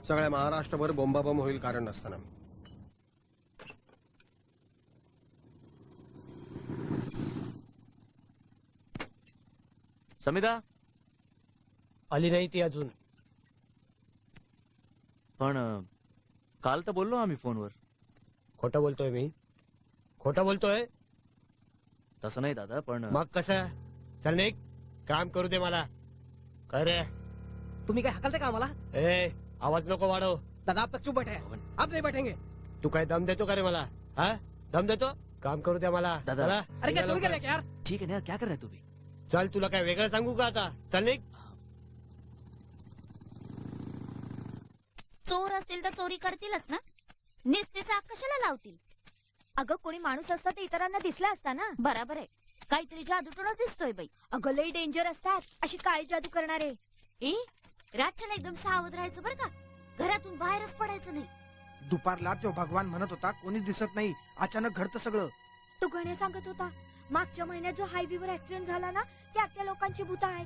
सगळ्या महाराष्ट्रभर बोंबाबोंब होईल कारण नसताना. समिधा आली नाही ती अजून. पण काल तर बोललो आम्ही फोनवर. खोटं बोलतोय मी? खोटं बोलतोय? तसं नाही दादा, पण मग कसं? चल निघ, काम करू दे मला. काय रे? तुम्ही काय हकलते का आम्हाला? ए, आवाज नको वाढव. दादा आप तक चुप बैठे हैं. अब नहीं बैठेंगे. तू काय दम देतो का रे मला? हा, दम देतो? काम करू द्या मला. दादा. चला, अरे क्या चोरी कर रहे हैं यार? ठीक आहे ना यार, क्या कर रहा है तू भी? चल, तुला काय वेगळं सांगू का आता? चल निघ. चोर असतील तर चोरी करतीलच ना, निस्तीचा आग कशाला लावतील? अगं कोणी माणूस असता तर इतरांना दिसला असता ना. बराबर आहे, काहीतरी जादूटूनच दिसतोय बाई. अगं लई डेंजर असतात अशी काळी जादू करणारे. रातच्याला एकदम सावध राहायचं बरं का, घरातून बाहेरच पडायचं नाही. दुपारला तो भगवान म्हणत होता कोणी दिसत नाही, अचानक घडतं सगळं. तो गणे सांगत होता मागच्या महिन्यात जो हायवेवर ऍक्सिडेंट झाला ना, त्यात त्या लोकांची भूत आहेत.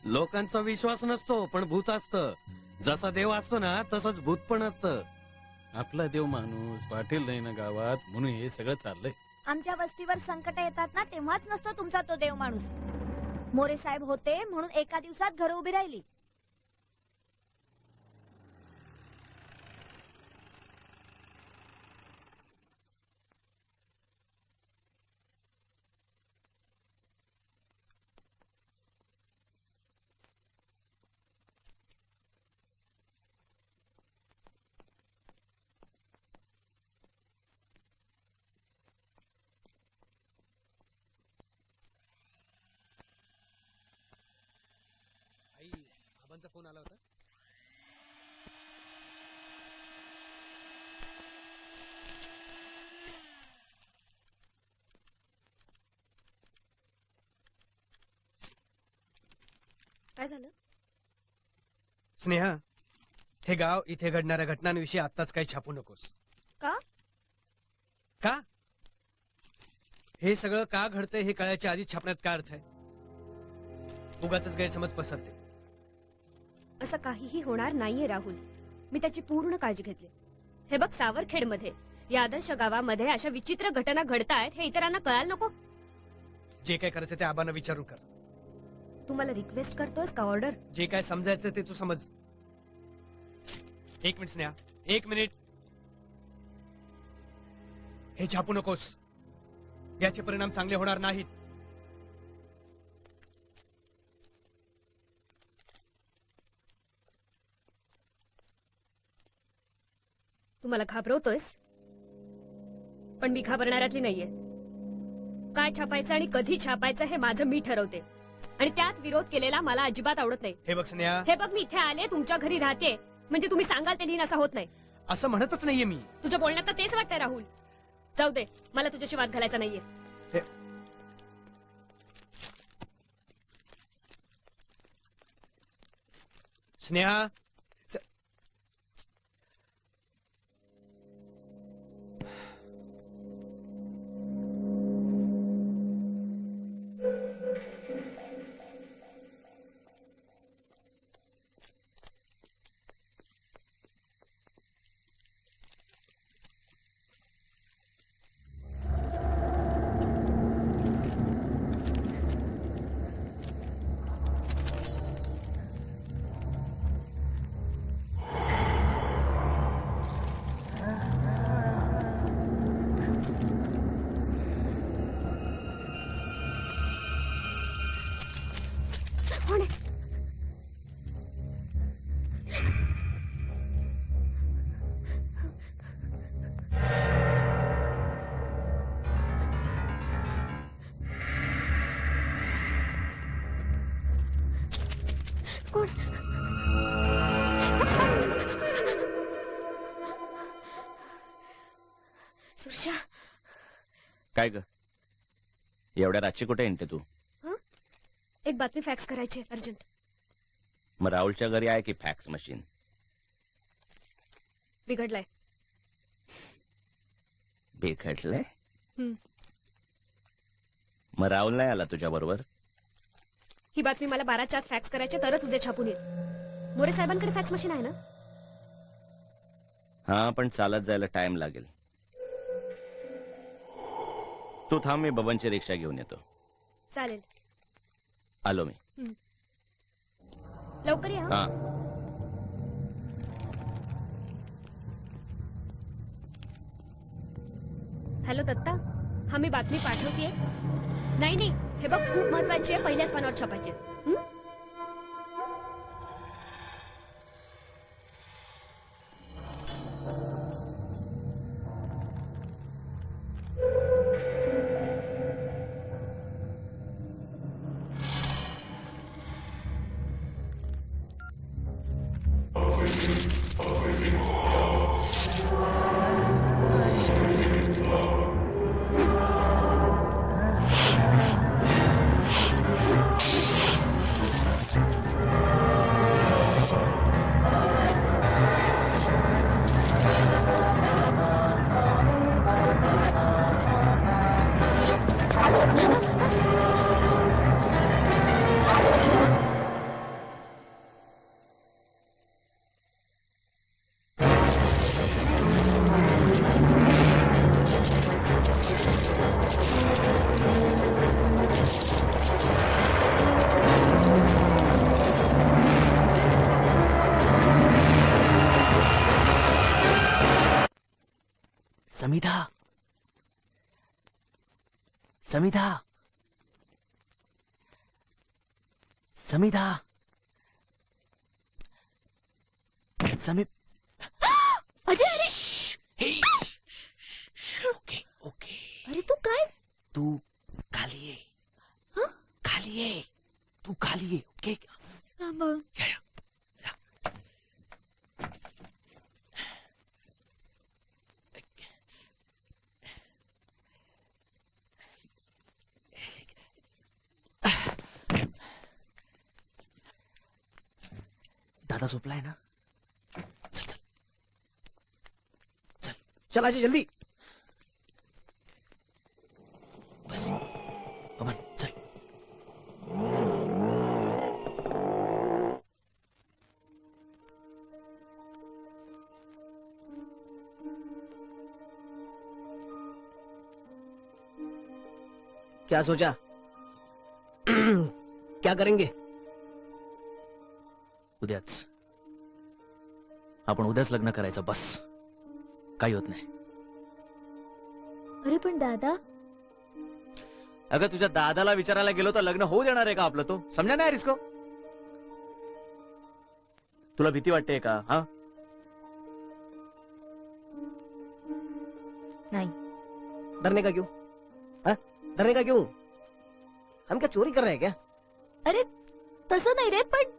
लोकांचा विश्वास नसतो, पण भूत असतं. जसा देव असतो ना, तसंच भूत पण असतं. आपला देव माणूस पाटील नाही ना गावात, म्हणून हे सगळं चाललंय. आमच्या वस्तीवर संकट येतात ना, तेव्हाच नसतो तुमचा तो देव माणूस. मोरे साहेब होते म्हणून एका दिवसात घरं उभी राहिली. आबांचा फोन आला होता. काय झालं? स्नेहा, हे गाव इथे घडणाऱ्या घटनांविषयी आत्ताच काही छापू नकोस. का? का? हे सगळं का घडतंय हे कळायच्या आधी छापण्यात काय अर्थ आहे? उगाचच गैरसमज पसरते. असं काहीही होणार नाहीये राहुल, मी त्याची पूर्ण काळजी घेतली. हे बघ, सावरखेडमध्ये या आदर्श गावामध्ये अशा विचित्र घटना घडतायत हे इतरांना कळायला नको. जे काय करायचं ते आबांना विचारून कर. तू मला रिक्वेस्ट करतोस का ऑर्डर? जे काय समजायचं ते तू समज. एक मिनिट स्नेहा, एक मिनिट. हे छापू नकोस, याचे परिणाम चांगले होणार नाहीत. तू मला घाबरवतोयस, पण मी घाबरणाऱ्यातली नाहीये. काय छापायचं आणि कधी छापायचं हे माझं मी ठरवते, आणि त्यात विरोध केलेला मला अजिबात आवडत नाही. हे बघ स्नेहा, हे बघ, मी इथे आले, तुमच्या घरी राहते, म्हणजे तुम्ही सांगाल ते लिहिण असं होत नाही. असं म्हणतच नाहीये मी. तुझ्या बोलण्यात तर तेच वाटतंय राहुल. जाऊ दे, मला तुझ्याशी वाद घालायचा नाहीये. स्नेहा, सुरशा काय ग एवढ्या रातची कुठे येते तू? एक बातमी फॅक्स करायची आहे अर्जंट. मग राहुलच्या घरी आहे की फॅक्स मशीन? बिघडलाय. बिघडलंय? मग राहुल नाही आला तुझ्या बरोबर? ही बातमी मला 12च्या आत फॅक्स करायची तरच उद्या छापून येईल. मोरे साहेबांकडे फॅक्स मशीन आहे ना? हा पण चालत जायला टाइम लागेल. तू थांब मी बबनची रिक्षा घेऊन येतो. चालेल. आलो मी. लवकर या. हा हॅलो दत्ता, हा मी बातमी पाठवतेय. नाही हे बघ खूप महत्वाची आहे, पहिल्याच पानावर छापायची. समिधा, समिधा, समिधा, समी अजय, अरे ओके ओके. अरे तू काय? तू खाली ये. खाली ये. तू खाली ये. ओके सांभाळून. दादा झोपलाय ना? चल चल चल चल अजय जल्दी. बस अमन चल. क्या सोचा? क्या करेंगे? उद्याच. आपण उद्याच लग्न करायचं बस. काही होत नाही. अरे पण दादा. अगं तुझ्या दादाला विचारायला गेलो तर लग्न होऊ देणार आहे का आपलं? तो समजा नाही रिस्को. तुला भीती वाटते का? हा नहीं. डरने का क्यों? हाँ? डरने का क्यों? हम क्या चोरी कर रहे हैं क्या? अरे तसं नाही रे, पण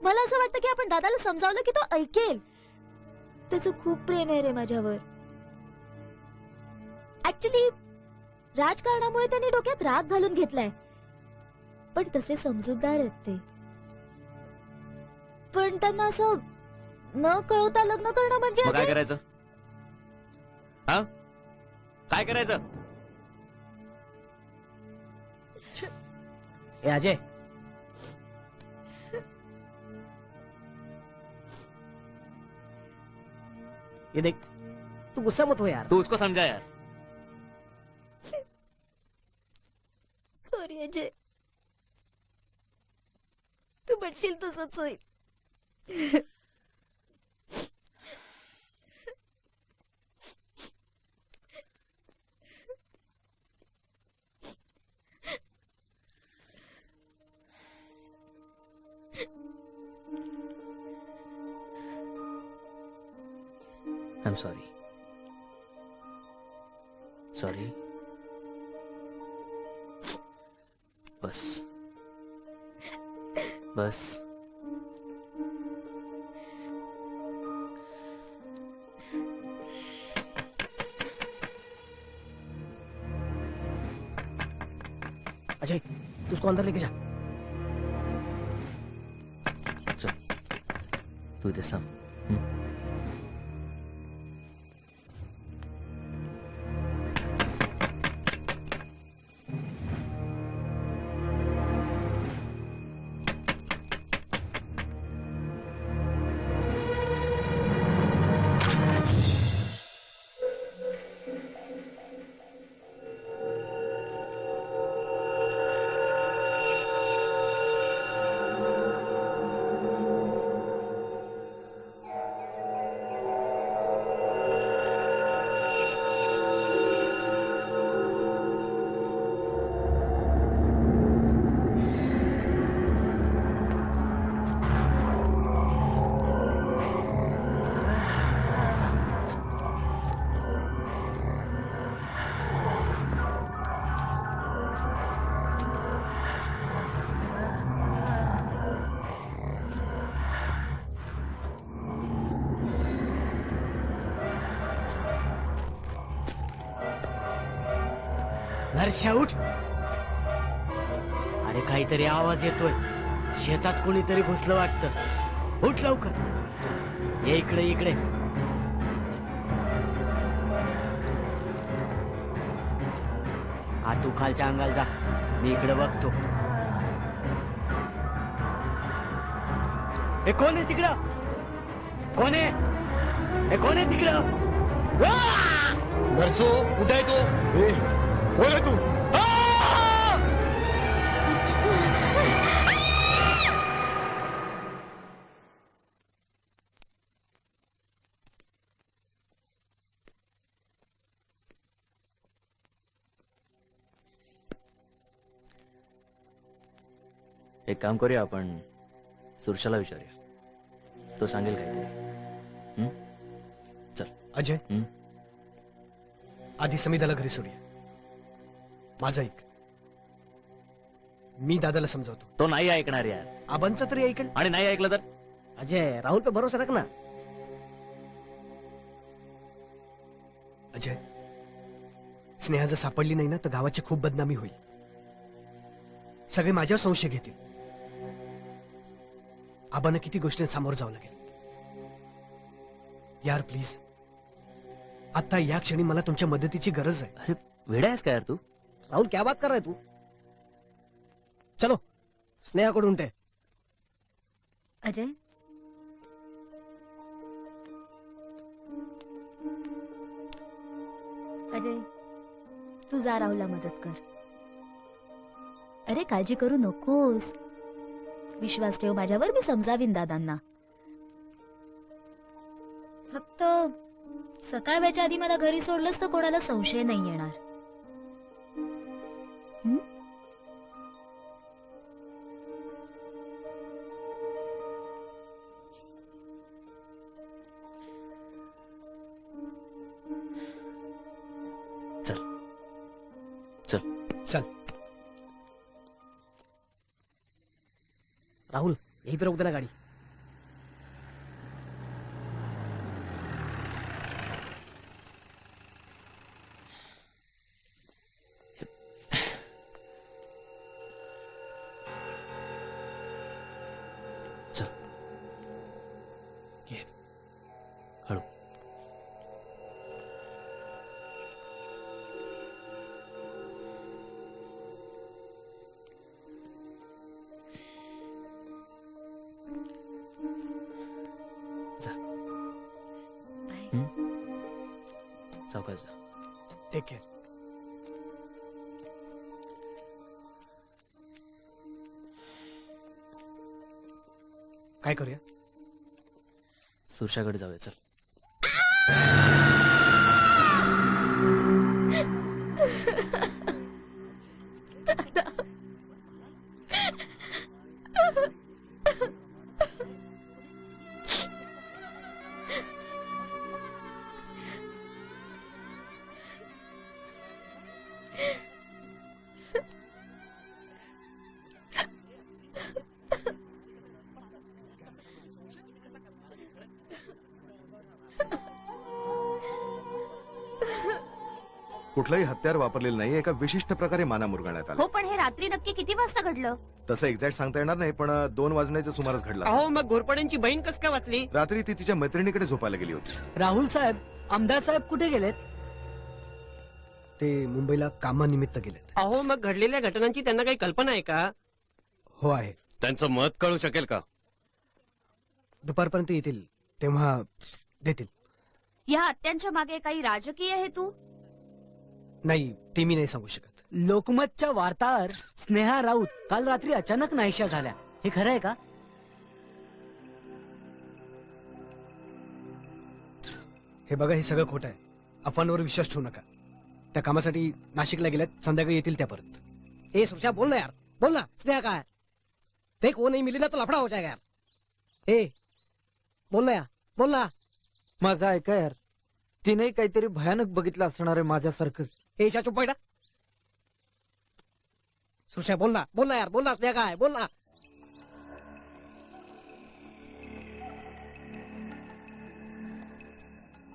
मला असं वाटतं की आपण दादाला समजावलं की तो ऐकेल. त्याचं खूप प्रेम आहे रे माझ्यावर. ऍक्च्युली राजकारणामुळे त्यांनी डोक्यात राग घालून घेतलाय, पण तसे समजूतदार आहेत ते. पण त्यांना असं न कळवता लग्न करणं म्हणजे मग काय करायचं? हा काय करायचं? ए अजय, ये देख, तू गुस्सा मत हो यार. तू उसको समझा यार. सॉरी अजय, तू म्हणशील तसंच होईल. I'm sorry. Sorry. बस बस. अजय तू उसको अंदर लेके जा. तू इथे सांग. नरशा उठ. अरे काहीतरी आवाज येतोय. शेतात कोणीतरी घुसलं वाटतं. उठ लवकर. ये इकडे इकडे. हा तू खालच्या अंगाला जा. मी इकडे बघतो. हे कोण आहे तिकडं? कोण आहे? हे कोण आहे तिकडं? नरसो कुठे आहे तू? कोण आहे तू? एक काम करूया आपण. सुरशाला विचारूया. तो सांगेल काहीतरी. चल. अजय आधी समीदाला घरी सोडूया. माझं ऐक. मी दादाला समजावतो. तो नाही ऐकणार यार. आबांचं तरी ऐकेल. आणि नाही ऐकलं तर? अजय राहुल पे भरोसा रख ना. अजय स्नेहा जर सापडली नाही ना तर गावाची खूप बदनामी होईल. सगळे माझ्यावर संशय घेतील. आबांना किती गोष्टी सामोरं जावं लागेल. यार प्लीज आता या क्षणी मला तुमच्या मदतीची गरज आहे. अरे वेडा आहेस का यार तू? राहुल क्या बात कर रहा है तू? चलो स्नेहा को ढूंढते. अजय अजय तू जा राहुलला मदत कर. अरे काळजी करू नकोस. विश्वास ठेव माझ्यावर. मी समजावीन दादांना. फक्त सकाळ व्हायच्या आधी मला घरी सोडलंस तर कोणाला संशय नाही येणार. चल चल चल. राहुल यहीं पे रोक देना गाड़ी. चल ये हळू. सावकाश जा. Take care. काय करूया? सुरशाकडे जाऊया. चल. कुठलंही हत्यार वापरलेलं नाही, एका विशिष्ट प्रकारे माना मुरगाळण्यात आला. हो पण हे रात्री नक्की किती वाजता घडलं? तसं एक्झॅक्ट सांगता येणार नाही, पण 2 वाजण्याच्या सुमारास घडला असेल. अहो मग घोरपड्यांची बहीण कस काय वाचली? रात्री ती तिच्या मैत्रिणीकडे झोपायला गेली होती. राहुल साहेब, आमदार साहेब कुठे गेलेत? ते मुंबईला कामानिमित्त गेलेत. अहो मग घडलेल्या घटनांची त्यांना काही कल्पना आहे का? हो आहे. त्यांचं मत कळू शकेल का? दुपारपर्यंत येतील तेव्हा देतील. या हत्यांच्या मागे काही राजकीय हेतू? नाही, ते मी नाही सांगू शकत. लोकमतच्या वार्ताहर स्नेहा राऊत काल रात्री अचानक नाहीशा झाल्या, हे खरं आहे का? हे बघा, हे सगळं खोटं आहे. अफवांवर विश्वास ठेवू नका. त्या कामासाठी नाशिकला गेल्यात, संध्याकाळी येतील त्या परत. ए सुशा, बोल ना यार, बोल ना. स्नेहा काय देख, वो नहीं मिली ना तो लफड़ा हो जाएगा यार. ए बोल ना यार, बोल ना. माझा ऐका यार, तिने काहीतरी भयानक बघितलं असणार आहे माझ्यासारखंच. ए ईशा, चुप बैठा. सुशा बोल ना यार, बोल ना. स्नेहा काय, बोल ना.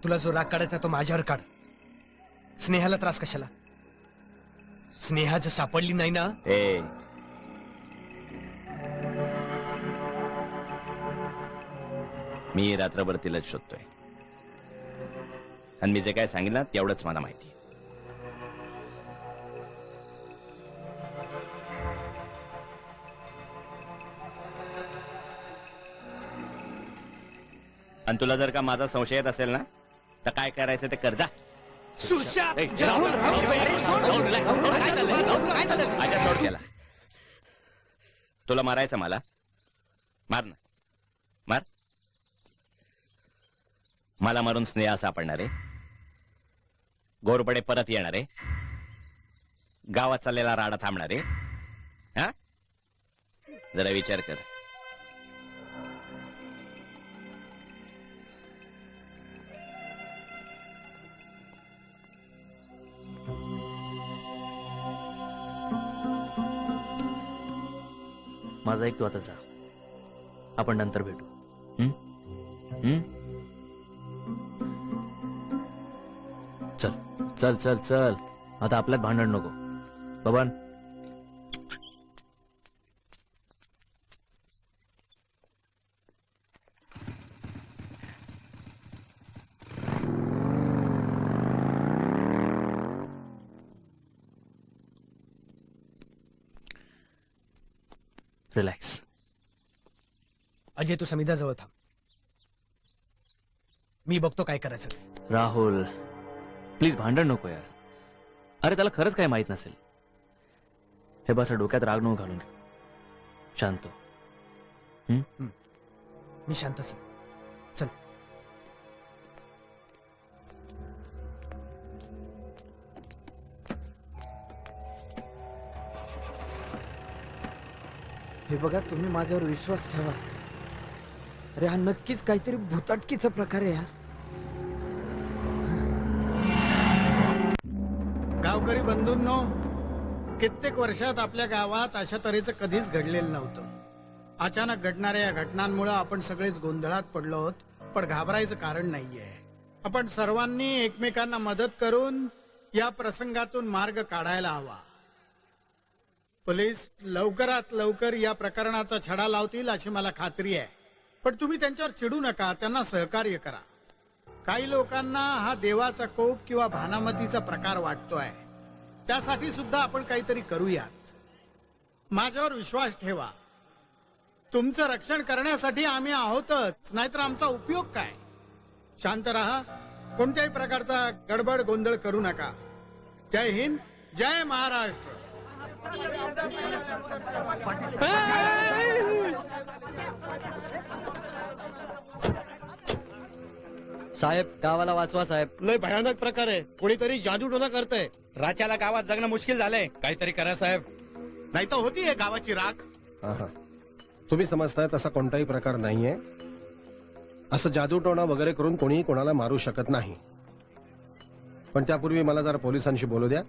तुला जो राग काढायचा तो माझ्यावर काढ. स्नेहाला त्रास कशाला? स्नेहा जर सापडली नाही ना. मी रात्रभर तिलाच शोधतोय, आणि मी जे काय सांगितलं तेवढंच मला माहिती. आणि तुला जर का माझा संशय येत असेल ना, तर काय करायचं ते कर जा. सोड केला. तुला मारायचं मला? मार ना, मार. मला मारून स्नेहा सापडणार आहे, घोरपडे परत येणार आहे, गावात चाललेला राडा थांबणार आहे. हा, जरा विचार कर. माझा एक तू आता जा, आपण नंतर भेटू. चल चल चल चल, आता आपल्यात भांडण नको. बबन, रिलॅक्स. अजय, तू समिधा जवळ थांब. मी बघतो काय करायचं. राहुल प्लीज, भांडण नको यार. अरे त्याला खरंच काय माहित नसेल. हे बस, डोक्यात राग नको घालून. शांत. मी शांतच. चल. हे बघा, तुम्ही माझ्यावर विश्वास ठेवा. अरे हा नक्कीच काहीतरी भूताटकीचा प्रकार आहे यार. गावकरी बंधूंनो, कित्येक वर्षात आपल्या गावात अशा तऱ्हेचं कधीच घडलेलं नव्हतं. अचानक घडणाऱ्या या घटनांमुळे आपण सगळेच गोंधळात पडलो आहोत, पण घाबरायचं कारण नाहीये. आपण सर्वांनी एकमेकांना मदत करून या प्रसंगातून मार्ग काढायला हवा. पोलीस लवकरात लवकर या प्रकरणाचा छडा लावतील अशी मला खात्री आहे. पण तुम्ही त्यांच्यावर चिडू नका, त्यांना सहकार्य करा. काही लोकांना हा देवाचा कोप किंवा भानामतीचा प्रकार वाटतोय, त्यासाठी सुद्धा आपण काहीतरी करूयात. माझ्यावर विश्वास ठेवा. तुमचं रक्षण करण्यासाठी आम्ही आहोतच, नाहीतर आमचा उपयोग काय. शांत राहा, कोणत्याही प्रकारचा गडबड गोंधळ करू नका. जय हिंद, जय महाराष्ट्र. साहेब, गावाला वाचवा साहेब. लय भयानक प्रकार आहे. कोणीतरी जादूटोना करतंय. राजाला गावात जगणं मुश्किल झालंय. काहीतरी करा साहेब, नाही तर होतीये गावाची राख. तुम्ही समजताय तसा कोणताही प्रकार नाहीये. असं जादूटोणा वगैरे करून कोणीही कोणाला मारू शकत नाही. पण त्यापूर्वी मला जरा पोलिसांशी बोलू द्या,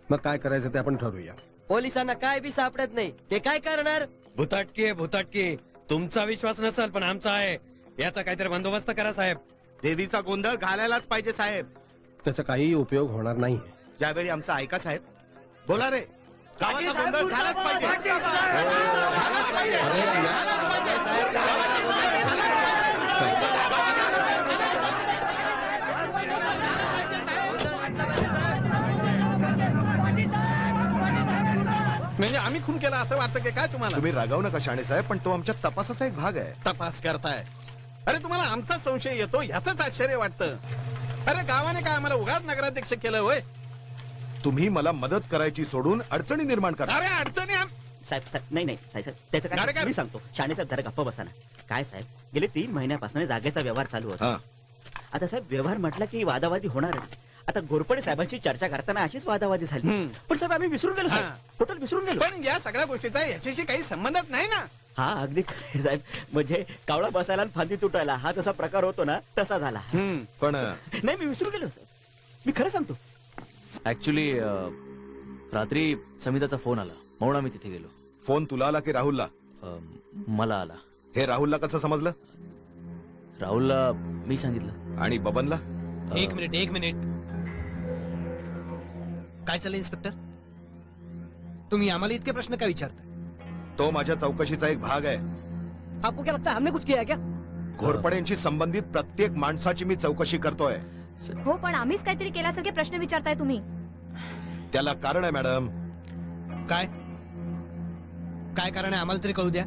मग काय करायचं ते आपण ठरवूया. पोलिसांना काय बी सापडत नाही, ते काय करणार? भुताटकी आहे, भुताटकी. तुमचा विश्वास नसेल पण आमचा आहे. याचा काहीतरी बंदोबस्त करा साहेब. देवीचा गोंधळ घालायलाच पाहिजे साहेब. त्याचा काही उपयोग होणार नाही. ज्यावेळी आमचं ऐका साहेब. बोला रे. गावाचा गोंधळ झालाच पाहिजे. म्हणजे आम्ही खून केला असं वाटतं की काय तुम्हाला? तुम्ही रागावू नका शाणे साहेब, पण तो आमच्या तपासाचा एक भाग आहे. तपास करताय? अरे तुम्हाला आमचा संशय येतो ह्याच आश्चर्य वाटतं. अरे गावाने काय आम्हाला उगाच नगराध्यक्ष केलं होय? तुम्ही मला मदत करायची सोडून अडचणी निर्माण करा. अरे अडचणी साहेब नाही नाही साहेब त्याचं काय मी सांगतो. शाणे साहेब जरा गप्प बसा ना. काय साहेब गेले 3 महिन्यापासून जागेचा व्यवहार चालू होता. आता साहेब व्यवहार म्हटलं की वादावादी होणारच. आता घोरपडे साहेबांची चर्चा करताना अशीच वादावादी झाली. पण साहेब आम्ही विसरून गेलो साहेब. टोटल विसरून गेलो. पण या सगळ्या गोष्टीचा याच्याशी काही संबंधच नाही ना. हा अगदी खरं साहेब. म्हणजे कावळा बसायला आणि फांदी तुटायला हा जसा प्रकार होतो ना तसा झाला. पण नाही मी विसरून गेलो साहेब. मी खरं सांगतो. ऍक्च्युली रात्री समिताचा फोन आला म्हणून आम्ही तिथे गेलो. फोन तुला आला की राहुलला? मला आला. हे राहुलला कसं समजलं? राहुलला मी सांगितलं. आणि बबनला? एक मिनिट काय चाललंय इन्स्पेक्टर? तुम्ही आम्हाला इतके प्रश्न काय विचारताय? तो माझ्या चौकशीचा एक भाग आहे. आपको क्या लगता है हमने कुछ किया है क्या? घोरपड्यांशी संबंधित प्रत्येक माणसाची मी चौकशी करतोय. हो पण आम्हीच काहीतरी केल्यासारखे प्रश्न विचारताय तुम्ही. त्याला कारण आहे मॅडम. काय कारण आहे आम्हाला तरी कळू द्या.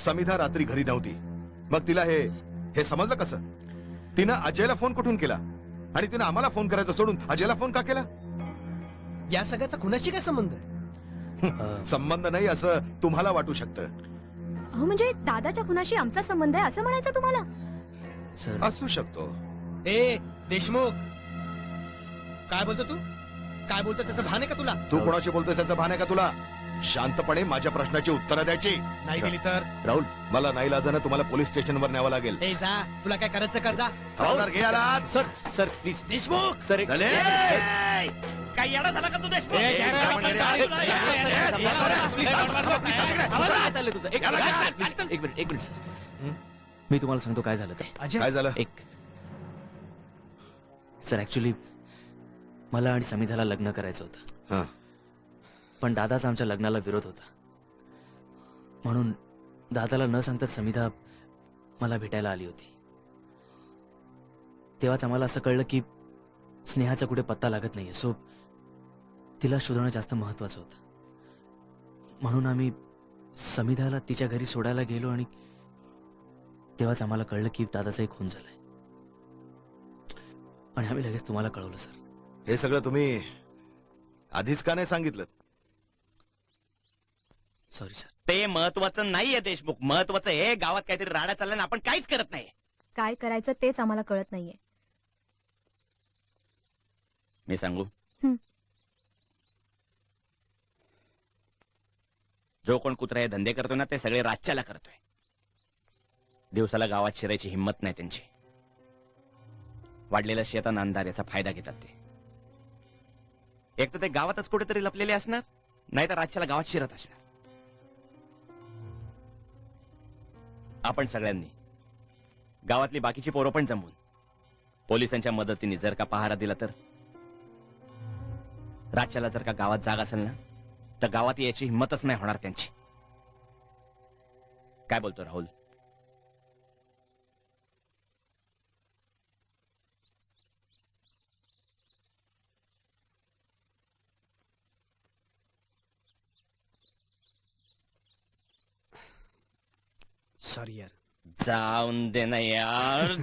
समिधा रात्री घरी नव्हती. मग तिला हे समजलं कसं? तिनं अजयला फोन कुठून केला आणि तिनं आम्हाला फोन करायचा सोडून अजयला फोन का केला? या सगळ्याचा कुणाशी काय संबंध आहे? संबंध नाही असं तुम्हाला वाटू शकतं. हो म्हणजे दादाच्या खुनाशी आमचा संबंध आहे असं म्हणायचं तुम्हाला? असू शकतो. ए देशमुख काय बोलतो तू? काय बोलतो त्याचं भान आहे का तुला? तू कोणाशी बोलतोय त्याचं भान आहे का तुला? शांतपणे माझ्या प्रश्नाची उत्तरं द्यायची. नाही दिली तर राहुल मला नाही लाजानं तुम्हाला पोलीस स्टेशनवर न्यावं लागेल. ए जा तुला काय करायचं कर जा. हवालदार घे याला. Sir please. देशमुख सर काय येडा झाला का तू देशमुख? एक मिनिट सर. मी तुम्हाला सांगतो काय झालं ते. काय झालं? सर ऍक्च्युली मला आणि समिधाला लग्न करायचं होतं. पण दादाचा आमच्या लग्नाला विरोध होता. म्हणून दादाला न सांगताच समिधा मला भेटायला आली होती. तेव्हाच आम्हाला असं कळलं की स्नेहाचा कुठे पत्ता लागत नाहीये. सो तिला शोधणं जास्त महत्वाचं होतं. म्हणून आम्ही समिधाला तिच्या घरी सोडायला गेलो आणि तेव्हाच आम्हाला कळलं की दादाचा एक खून झालाय. आणि आम्ही लगेच तुम्हाला कळवलं सर. हे सगळं तुम्ही आधीच का नाही सांगितलं? Sorry sir. ते महत्वाचं नाहीये देशमुख. महत्वाचं हे गावात काहीतरी राडा चालला ना आपण काहीच करत नाही. काय करायचं तेच आम्हाला कळत नाहीये. मी सांगू? जो कोण कुत्रा हे धंदे करतोय ना ते सगळे रातच्याला करतोय. दिवसाला गावात शिरायची हिंमत नाही त्यांची. वाढलेला शेतान अंधार याचा फायदा घेतात ते. एक तर ते गावातच कुठेतरी लपलेले असणार, नाही तर रातच्याला गावात शिरत असणार. आपण सगळ्यांनी गावातली बाकीची पोरं पण जमवून पोलिसांच्या मदतीने जर का पहारा दिला तर रातच्याला जर का गावात जाग असेल ना तर गावात याची हिंमतच नाही होणार त्यांची. काय बोलतो राहुल? सॉरी यार. जाऊन दे ना यार.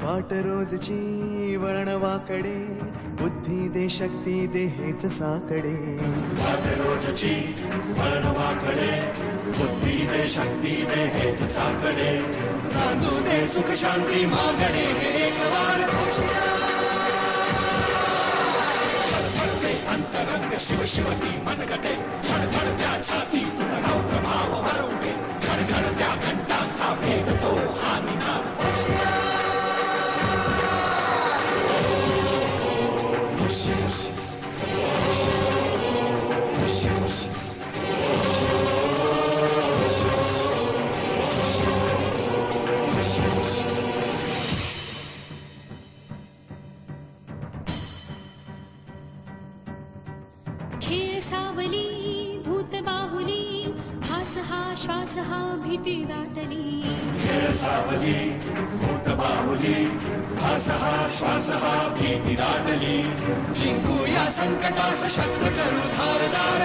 वाट रोजची वळणवाकडे बुद्धी दे शक्ती दे हेच साकडे वाट रोजची वळणवाकडे बुद्धी दे शक्ती दे हेच साकडे नांदू दे सुख शांती मागणे हे एक वार अंतरंग शिव शिवती मनगटे धडधडत्या छाती तुला प्रभाव हरवते घडघडत्या घंटांचा भेद तो हा निनाद खेळ सावली भूत बाहुली हास हा श्वास हा भीती दाटली खेळ सावली भूत बाहुली हास हा श्वास हा भीती दाटली जिंकू या संकटास शस्त्र करू धारदार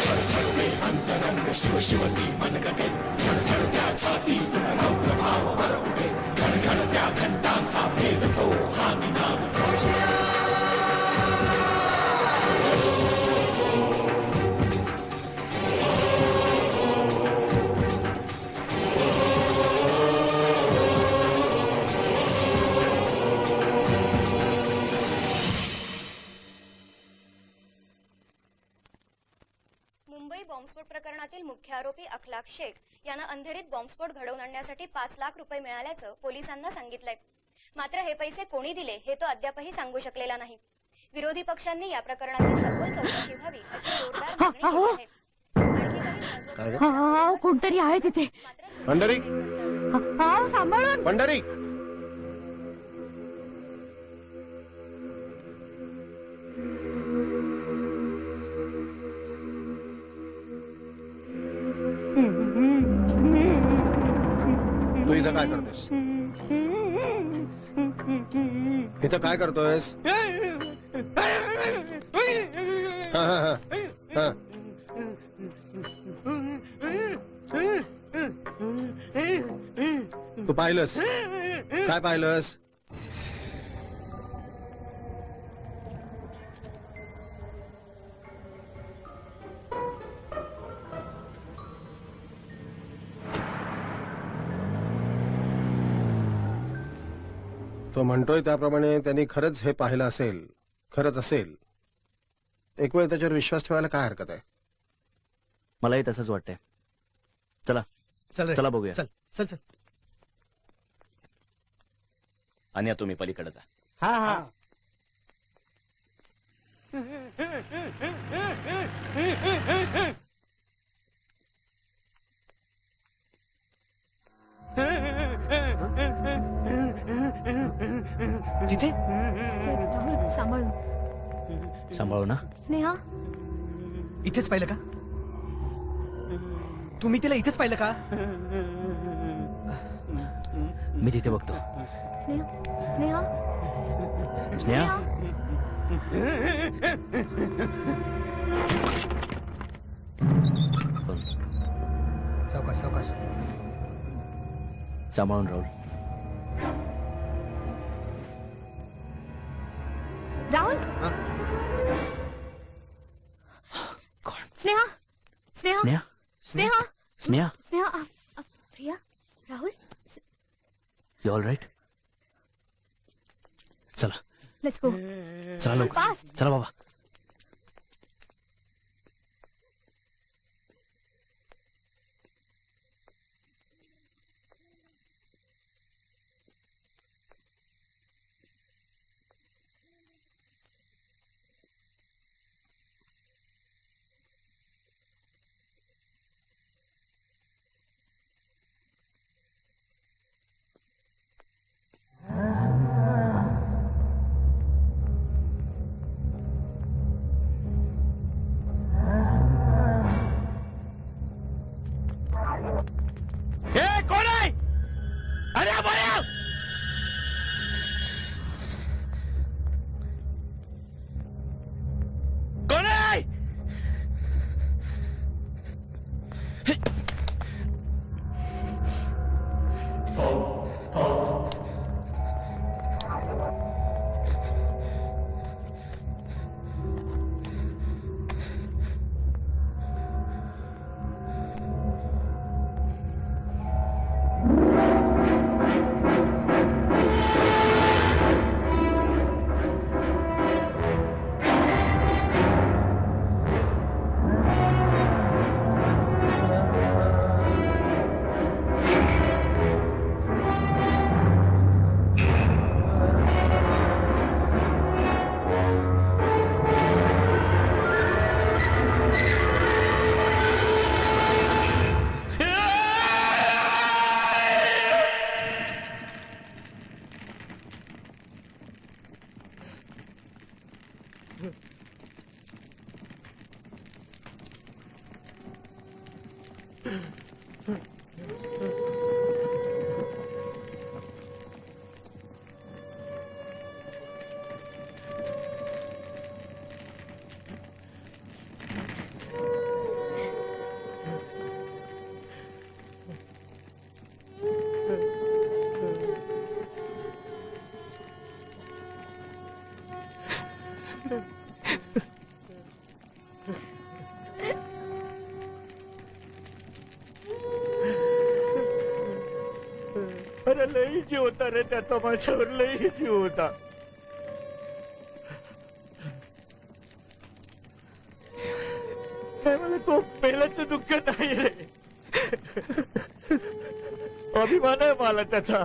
छळछळते अंतरंग शिव शिवती मनगटे धडधडत्या छाती तुला प्रभाव हरवते घडघडत्या घंटांचा भेद तो हा निनाद मुंबई बॉम्बस्फोट प्रकरणातील मुख्य आरोपी अखलाक शेख यांना अंधेरीत बॉम्बस्फोट घडवून आणण्यासाठी 5 लाख रुपये मिळाल्याचं पोलिसांना सांगितलंय. मात्र हे पैसे कोणी दिले हे तो अद्यापही सांगू शकलेला नाही. विरोधी पक्षांनी या प्रकरणाची सखोल चौकशी व्हावी अशी जोरदार मागणी केली आहे. कोणतरी आहे तिथे. पंढरी सांभाळून. पंढरी तू इथं काय करतोस? इथं काय करतोयस? हा हा हा हा तू पाहिलंस काय पाहिलंस? तो म्हणतोय त्याप्रमाणे त्यांनी खरंच हे पाहिलं असेल, खरंच असेल. एक वेळ त्याच्यावर विश्वास ठेवायला काय हरकत आहे? मलाही तसंच वाटतंय. चला चला बघूया. चल चल चल. आणि तुम्ही पलीकडे जा. हा हा तिथे राहुल सांभाळून. सांभाळू ना. स्नेहा इथेच पाहिलं का? तुम्ही तिला इथेच पाहिलं का? मी तिथे बघतो. स्नेहा स्नेहा स्नेहा सावकाश सावकाश. सांभाळून Rahul. Rahul. Sneha Sneha Sneha Sneha Sneha Sneha Priya Rahul. You all right? चला लेट्स गो. चला लवकर. फास्ट. चला बाबा. अरे लई जीव होता रे त्याचा, माझ्यावर लई जीव होता. मला तो मेल्याचं दुःख नाही रे, अभिमान आहे मला त्याचा.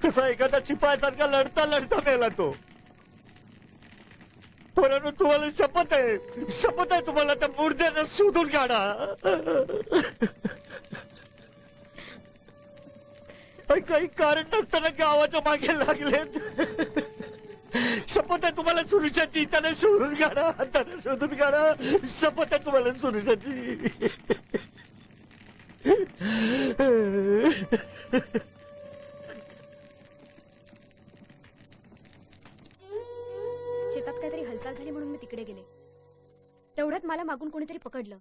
कसा एखादा शिपायासारखा लढता लढता मेला तो. परंतु तुम्हाला शपथ आहे तुम्हाला त्या मुर्द्यानं शोधून काढा. काही कारण नसताना गावाच्या मागे लागलेत. शपथ आहे तुम्हाला सुरुषाची, त्याला शोधून काढा, त्याला शोधून काढा. शपथ आहे तुम्हाला सुरुषाची. शेतात काहीतरी हालचाल झाली म्हणून मी तिकडे गेले. तेवढ्यात मला मागून कोणीतरी पकडलं.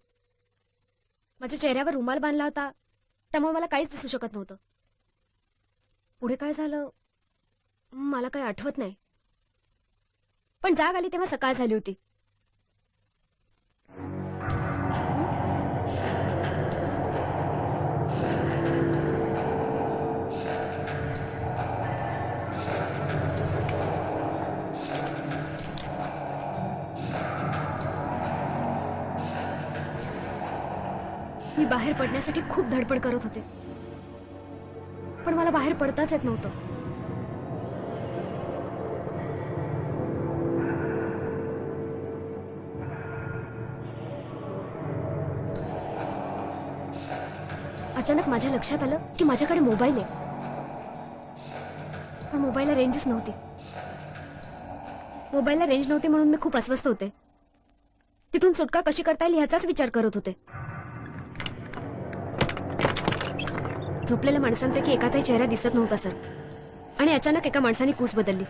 माझ्या चेहऱ्यावर रुमाल बांधला होता, त्यामुळे मला काहीच दिसू शकत नव्हतं. पुढे काय झालं मला काही आठवत नाही, पण जाग आली तेव्हा सकाळ झाली होती. मी बाहेर पडण्यासाठी खूप धडपड करत होते, पण मला बाहेर पडताच येत नव्हतं. अचानक माझ्या लक्षात आलं की माझ्याकडे मोबाईल आहे, पण मोबाईलला रेंजच नव्हती. मोबाईलला रेंज नव्हती म्हणून मी खूप अस्वस्थ होते. तिथून सुटका कशी करता येईल ह्याचाच विचार करत होते. झोपलेल्या माणसांपैकी एकाचाही चेहरा दिसत नव्हता सर, आणि अचानक एका माणसाने कूस बदलली.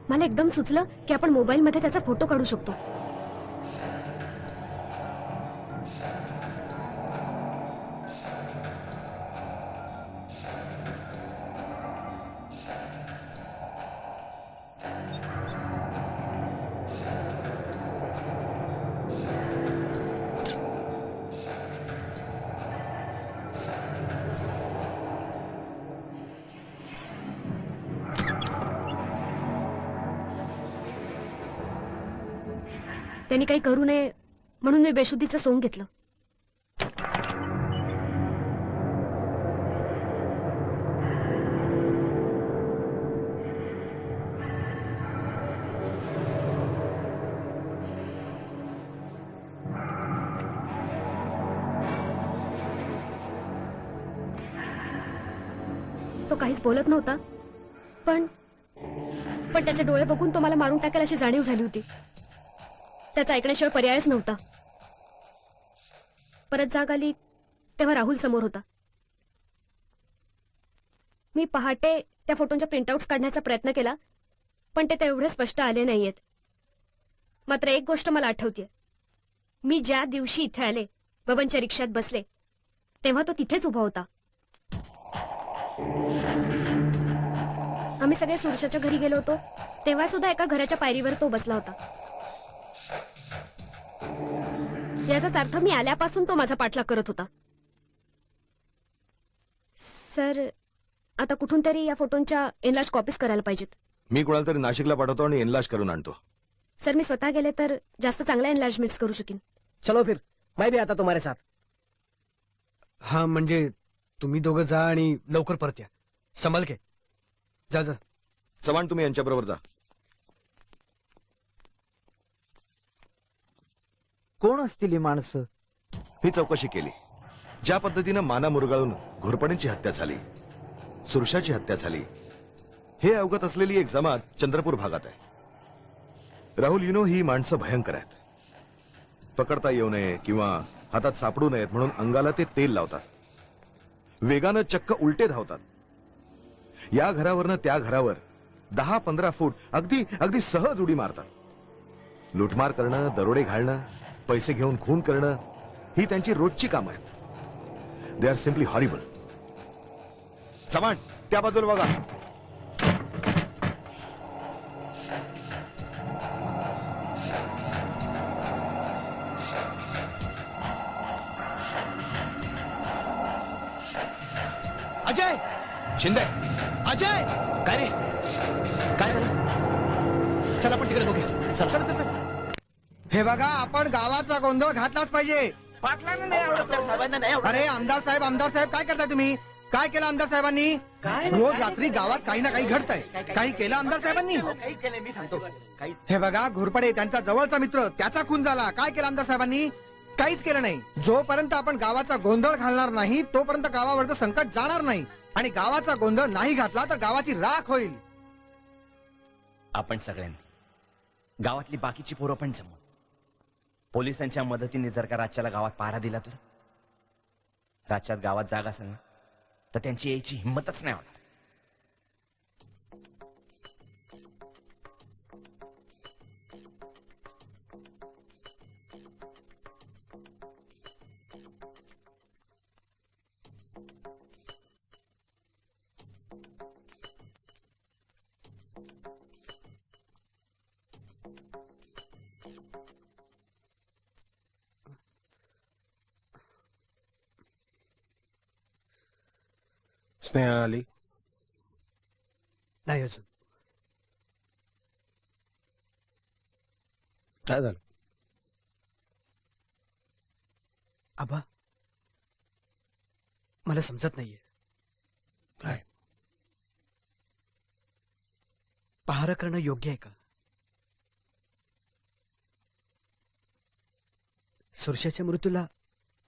मला एकदम सुचलं की आपण मोबाईलमध्ये त्याचा फोटो काढू शकतो. त्यांनी काही करू नये म्हणून मी बेशुद्धीचं सोंग घेतलं. तो काहीच बोलत नव्हता, पण त्याचे डोळे बघून तो मला मारून टाकेल अशी जाणीव झाली होती. त्याचा ऐकण्याशिवाय पर्यायच नव्हता. परत जाग आली तेव्हा राहुल समोर होता. मी पहाटे त्या फोटोंच्या प्रिंटआउट्स काढण्याचा प्रयत्न केला, पण ते तेवढे स्पष्ट आले नाहीयेत. मात्र एक गोष्ट मला आठवतीये. मी ज्या दिवशी इथे आले, बबनच्या रिक्षात बसले, तेव्हा तो तिथेच उभा होता. आम्ही सगळे सुरशाच्या घरी गेलो होतो, तेव्हा सुद्धा एका घराच्या पायरीवर तो बसला होता. याचाच अर्थ मी आल्यापासून तो माझा पाठलाग करत होता. सर, आता कुठून तरी या फोटोंच्या एनलार्ज कॉपीज करायला पाहिजेत. मी कोणाला तरी नाशिकला पाठवतो आणि एनलार्ज करून आणतो. सर, मी स्वतः गेले तर जास्त चांगल्या एनलार्जमेंट्स करू शकेन. चलो फिर, मैं भी आता तुम्हारे साथ. हा, म्हणजे तुम्ही दोघं जा आणि लवकर परत या. संभाल के जा जा. चव्हाण, तुम्ही यांच्याबरोबर जा. कोण असतील ही माणसं? ही चौकशी केली. ज्या पद्धतीनं माना मुरगाळून घोरपड्यांची हत्या झाली, सुरशाची हत्या झाली, हे अवगत असलेली एक जमात चंद्रपूर भागात आहे. राहुल, ही माणसं भयंकर आहेत. पकडता येऊ नये किंवा हातात सापडू नयेत म्हणून अंगाला ते तेल लावतात. वेगानं चक्क उलटे धावतात. या घरावरनं त्या घरावर 10-15 फूट अगदी अगदी सहज उडी मारतात. लुटमार करणं, दरोडे घालणं, पैसे घेऊन खून करणं, ही त्यांची रोजची कामं आहेत. They are simply horrible. Chavan, त्या बाजूला बघा. अजय, शिंदे, अजय, काय रे? काय झालं? चला आपण तिकडे बघूया. चल चल चल. हे बघा, आपण गावाचा गोंधळ घातलाच पाहिजे. पाटलांना नाही आवडत, साहेबांना नाही आवडत. अरे आमदार साहेब काय करताय तुम्ही? काय केलं आमदार साहेबांनी? रोज रात्री गावात काही ना काही घडतंय. काही केलं आमदार साहेबांनी? काही केलंय, मी सांगतो. काही हे बघा, घोरपडे त्यांचा जवळचा मित्र, त्याचा खून झाला. काय केलं आमदार साहेबांनी? काहीच केलं नाही. जोपर्यंत आपण गावाचा गोंधळ घालणार नाही, तोपर्यंत गावावरचं संकट जाणार नाही. आणि गावाचा गोंधळ नाही घातला तर गावाची राख होईल. आपण सगळ्यांनी, गावातली बाकीची पोरं पण जमून पोलिसांच्या मदतीने जर का रातच्याला गावात पहारा दिला तर, रातच्यात गावात जाग असेल ना, तर त्यांची यायची हिंमतच नाही होणार. स्नेहा आली? नाही अजून. काय झालं? आबा, मला समजत नाहीये. काय? पहारा करणं योग्य आहे का? सुरशाच्या मृत्यूला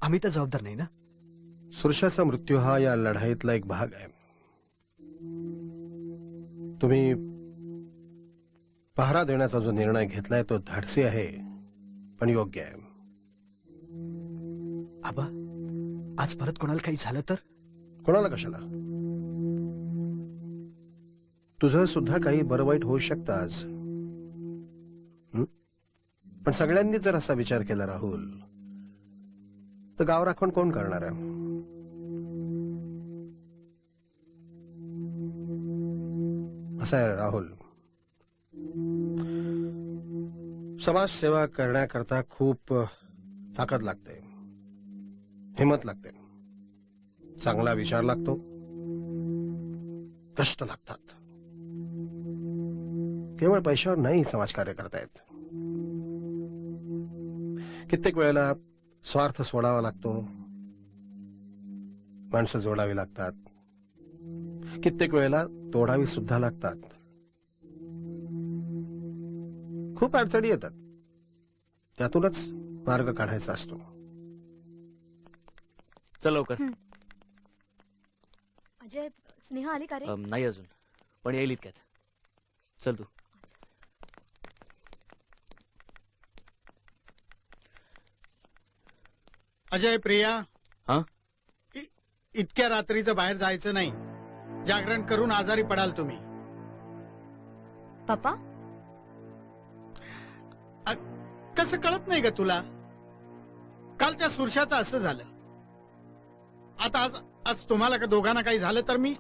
आम्ही तर जबाबदार नाही ना? सुरशाचा मृत्यू हा या लढाईतला एक भाग आहे. तुम्ही पहारा देण्याचा जो निर्णय घेतलाय तो धाडसी आहे, पण योग्य आहे. आबा, आज परत कोणाला काही झालं तर? कोणाला कशाला? तुझं सुद्धा काही बरं वाईट होऊ शकतं आज. पण सगळ्यांनी जर असा विचार केला राहुल, तर गाव राखण कोण करणार आहे? असं आहे राहुल, समाजसेवा करण्याकरता खूप ताकद लागते, हिंमत लागते, चांगला विचार लागतो, कष्ट लागतात. केवळ पैशावर नाही समाजकार्य करता येत. कित्येक वेळेला स्वार्थ सोडावा लागतो, माणसं जोडावी लागतात, कित्येक वेळेला तोडावी सुद्धा लागतात. खूप अडचणी येतात, त्यातूनच मार्ग काढायचा असतो. चल लवकर. अजय, स्नेहा आली का रे? नाही अजून, पण येईल इतक्यात. चल तू. अजय प्रिया हा? इतक्या रात्रीचं बाहेर जायचं नाही. जागरण करून आजारी पडाल तुम्ही. पप्पा कसं कळत नाही ग तुला? काल त्या सुरशाचं असं झालं. आता आज आज तुम्हाला का दोघांना काही झालं तर मी.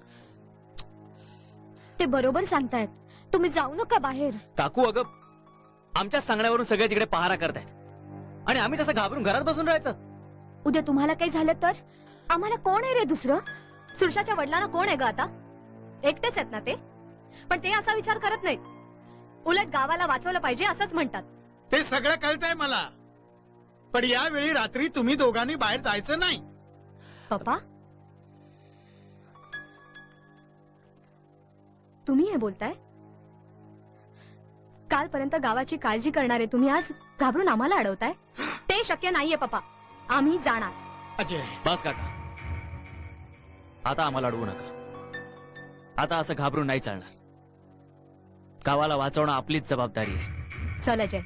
ते बरोबर सांगतायत. तुम्ही जाऊ नका बाहेर. काकू अगं आमच्या सांगण्यावरून सगळे तिकडे पहारा करतायत आणि आम्ही तसं घाबरून घरात बसून राहायचं. उद्या तुम्हाला काही झालं तर आम्हाला कोण आहे रे दुसरं? सुरशाच्या वडिलांना कोण आहे ग आता? एकटेच आहेत ना ते. पण ते असा विचार करत नाहीत. उलट गावाला वाचवलं पाहिजे असंच म्हणतात. ते सगळं कळतंय मला. पण यावेळी रात्री तुम्ही दोघांनी बाहेर जायचं नाही. पप्पा तुम्ही हे बोलताय? कालपर्यंत गावाची काळजी करणारे तुम्ही आज घाबरून आम्हाला अडवताय? ते शक्य नाहीये पप्पा. आम्ही जाणार. अजय बस काका आता आम्हाला अडवू नका. आता असं घाबरून नाही चालणार. गावाला वाचवणं आपलीच जबाबदारी आहे. चल अजय.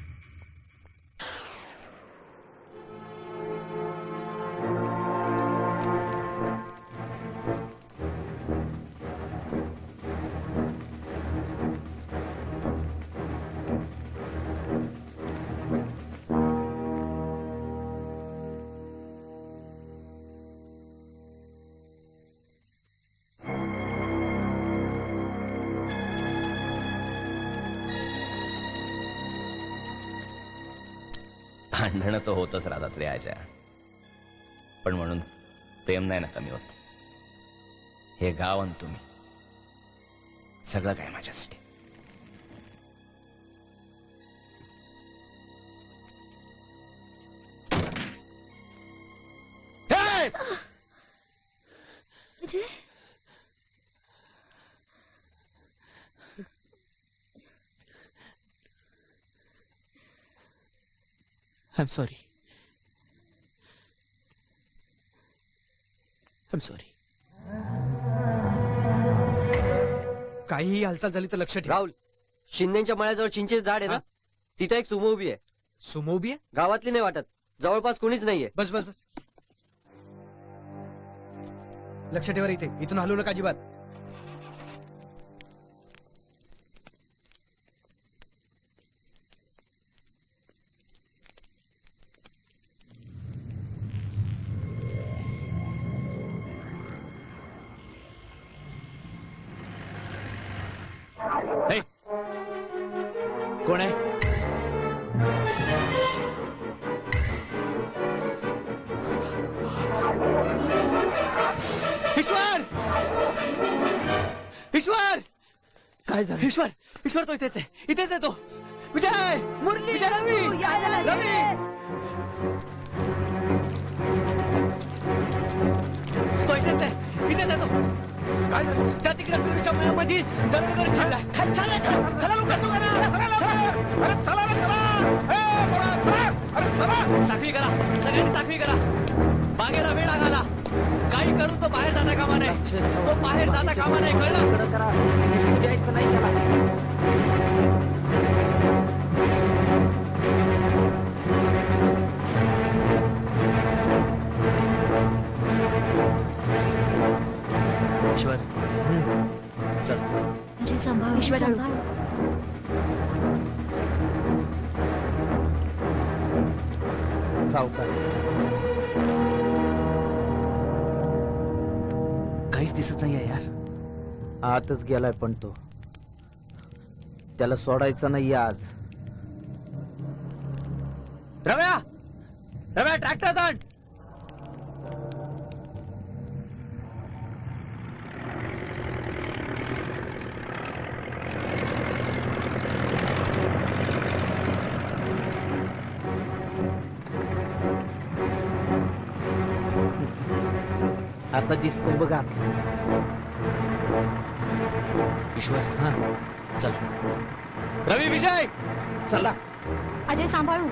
भांडणं तर होतच राहतात रे आजा. पण म्हणून प्रेम नाही ना कमी होत. हे गाव आणि तुम्ही सगळं काय माझ्यासाठी. Ajay I'm sorry. I'm sorry. काहीही हालचाल झाली तर लक्ष ठेव. राहुल शिंदेच्या मळ्याजवळ चिंचेचं झाड आहे ना, तिथं एक सुमो उभी आहे. सुमो उभी आहे? गावातली नाही वाटत. जवळपास कोणीच नाहीये. बस बस बस. लक्ष ठेवा इथे. इथून हलू नका अजिबात. कोण आहे? ईश्वर ईश्वर काय झालं? ईश्वर ईश्वर तो इथेच आहे. इथेच आहे तो. विजय मुरली विजय रवी तो इथेच आहे. इथेच आहे तो. काय झालं? त्या तिकडे पिरूच्या मळ्यामध्ये दरडगर छाडला. चला लवकर तू चला साखळी करा. सगळ्यांनी साखळी करा. बागेला वेळ घाला. काही करू तो बाहेर जाता कामा नाही. तो बाहेर जाता कामा नाही. कळलं? करा द्यायचं नाही त्याला. ईश्वर चल. अजय सांभाळ. ईश्वर सांभाळ. सावकाश. काहीच दिसत नाहीये यार. आतच गेलाय पण तो. त्याला सोडायचं नाही आज. रव्या रव्या ट्रॅक्टर आण. आता दिसतो बघा. ईश्वर हा चल. रवी विजय चला. अजय सांभाळू.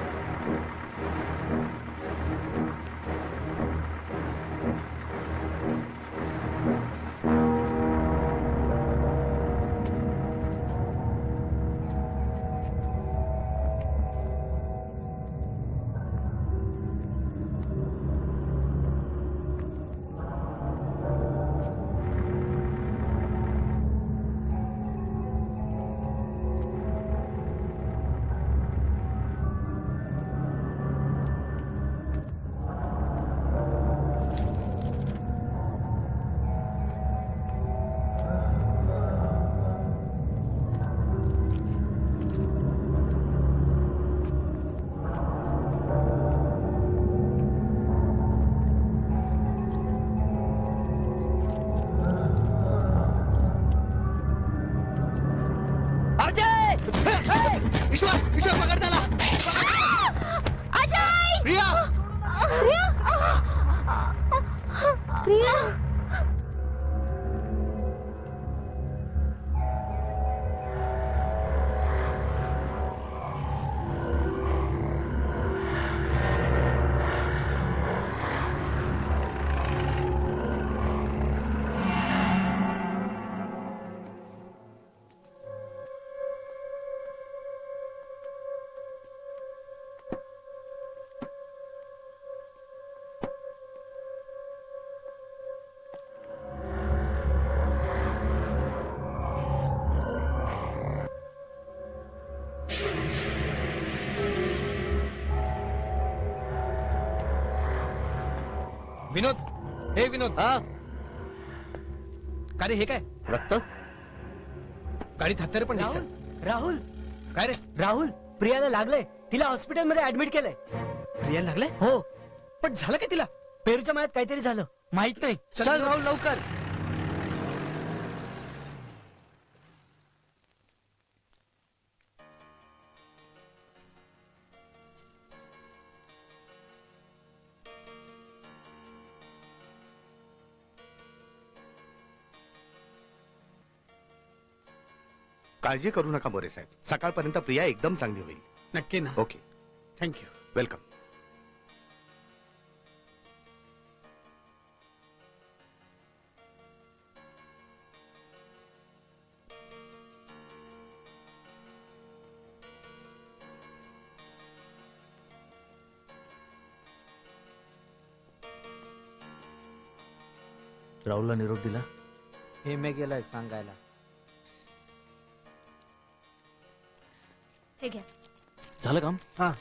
शिव पकड त्याला. अजय प्रिया प्रिया विनोद, हे विनोद. का रे, हे काय रक्त? गाडीत हत्यारे पण दिसतात. राहुल काय रे? राहुल, प्रियाला लागलंय. तिला हॉस्पिटलमध्ये ऍडमिट केलंय. प्रियाला लागलंय? हो. पण झालं काय तिला? पेरूच्या मळ्यात काहीतरी झालं, माहित नाही. चल राहुल लवकर. काळजी करू नका मोरे साहेब, सकाळपर्यंत प्रिया एकदम चांगली होईल. नक्की ना. Okay, thank you. वेलकम. राहुलला निरोप दिला? हे मी गेलाय सांगायला. हे घ्या. झालं काम? हा.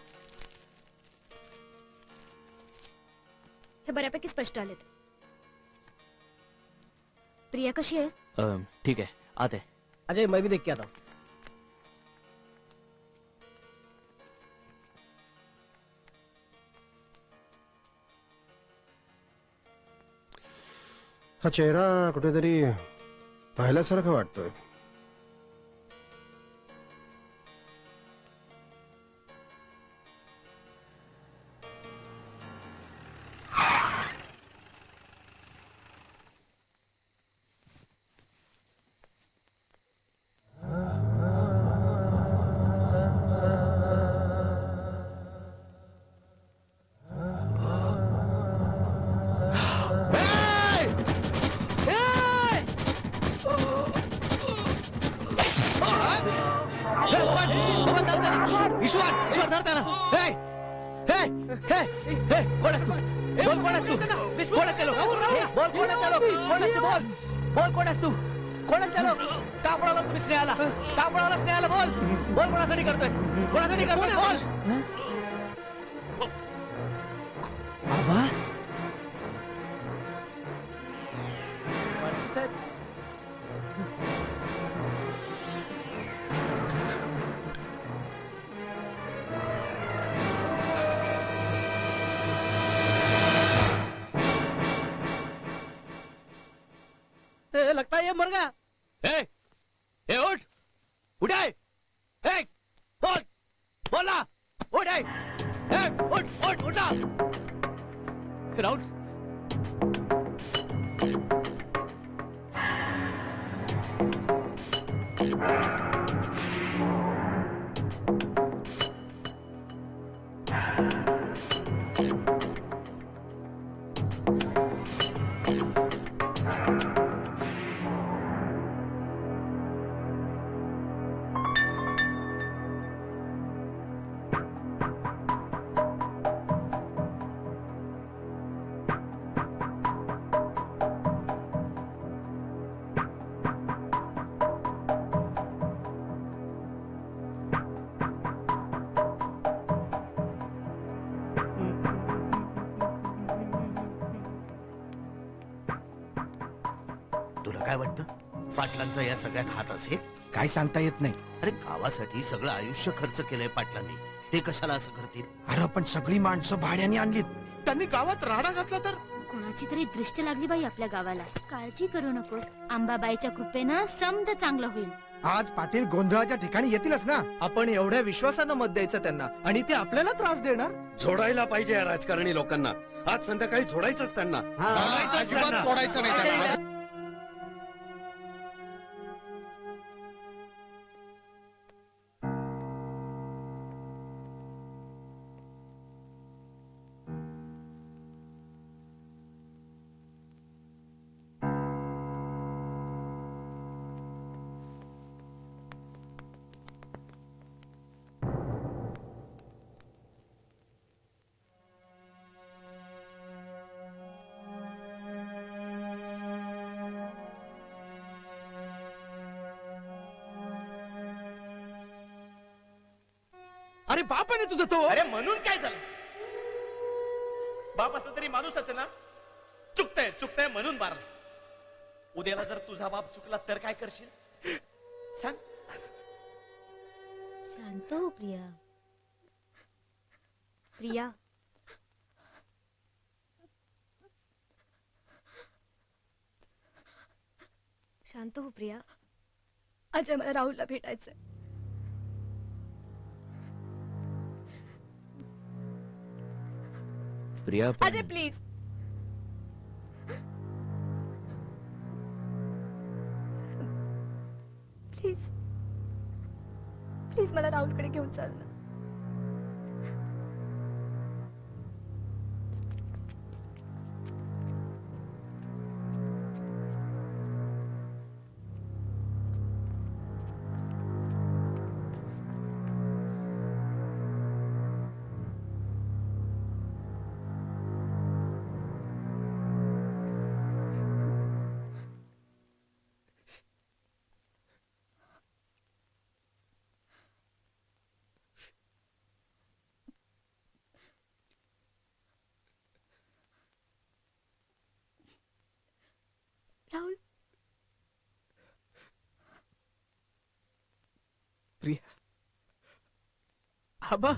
हे बऱ्यापैकी स्पष्ट आलेत. प्रिया कशी आहे? ठीक आहे, आते. अजय, मैं भी देख के आता हूं. हा चेहरा कुठेतरी पाहिल्यासारखं वाटतोय. ईश्वर धर त्याला. हे हे हे हे कोण आहेस तू? बोल कोण आहेस तू? कोण आहेत ते लोक? बोल कोण आहेत ते लोक? कोण आहेस तू? बोल बोल कोण आहेस तू? कोण आहेत ते लोक? का बोलावलं तुम्ही स्नेहाला? का बोलावलं स्नेहाला? बोल बोल कोणासाठी करतोयस? कोणासाठी करतोयस? बोल. बाबा लगता है ये मर गया. ए उठ उठ. ए बोल बोला उठ. ए उठ उठ उठा. राहुल तुला काय वाटतं पाटलांचा या सगळ्यात हात असेल? काय सांगता येत नाही. अरे गावासाठी सगळं आयुष्य खर्च केलंय पाटलांनी, ते कशाला असं करतील? अरे पण सगळी माणसं भाड्याने आणलीत. त्यांनी गावात राडा घातला तर कोणाची तरी दृष्ट लागली बाई आपल्या गावाला. काळजी करू नकोस, अंबाबाईच्या कृपेनं समद चांगलं होईल. आज पाटील गोंधळाच्या ठिकाणी येतीलच ना. आपण एवढ्या विश्वासानं मत द्यायचं त्यांना आणि ते आपल्याला त्रास देणार. झोडायला पाहिजे या राजकारणी लोकांना. आज संध्याकाळी झोडायचंच त्यांना. अजिबात सोडायचं नाही त्यांना. अरे बापाने तुझं तो. अरे म्हणून काय झालं? बाप असं तरी माणूसच आहे ना. चुकतंय म्हणून मारलं. उद्याला जर तुझा बाप चुकला तर काय करशील सांग? शांत हो प्रिया. प्रिया, शांत हो प्रिया. अजय, मला राहुलला भेटायचंय. Priya Ajay please. Please please मला राहुलकडे घेऊन चाल ना. राहुल, प्रिया, आबा.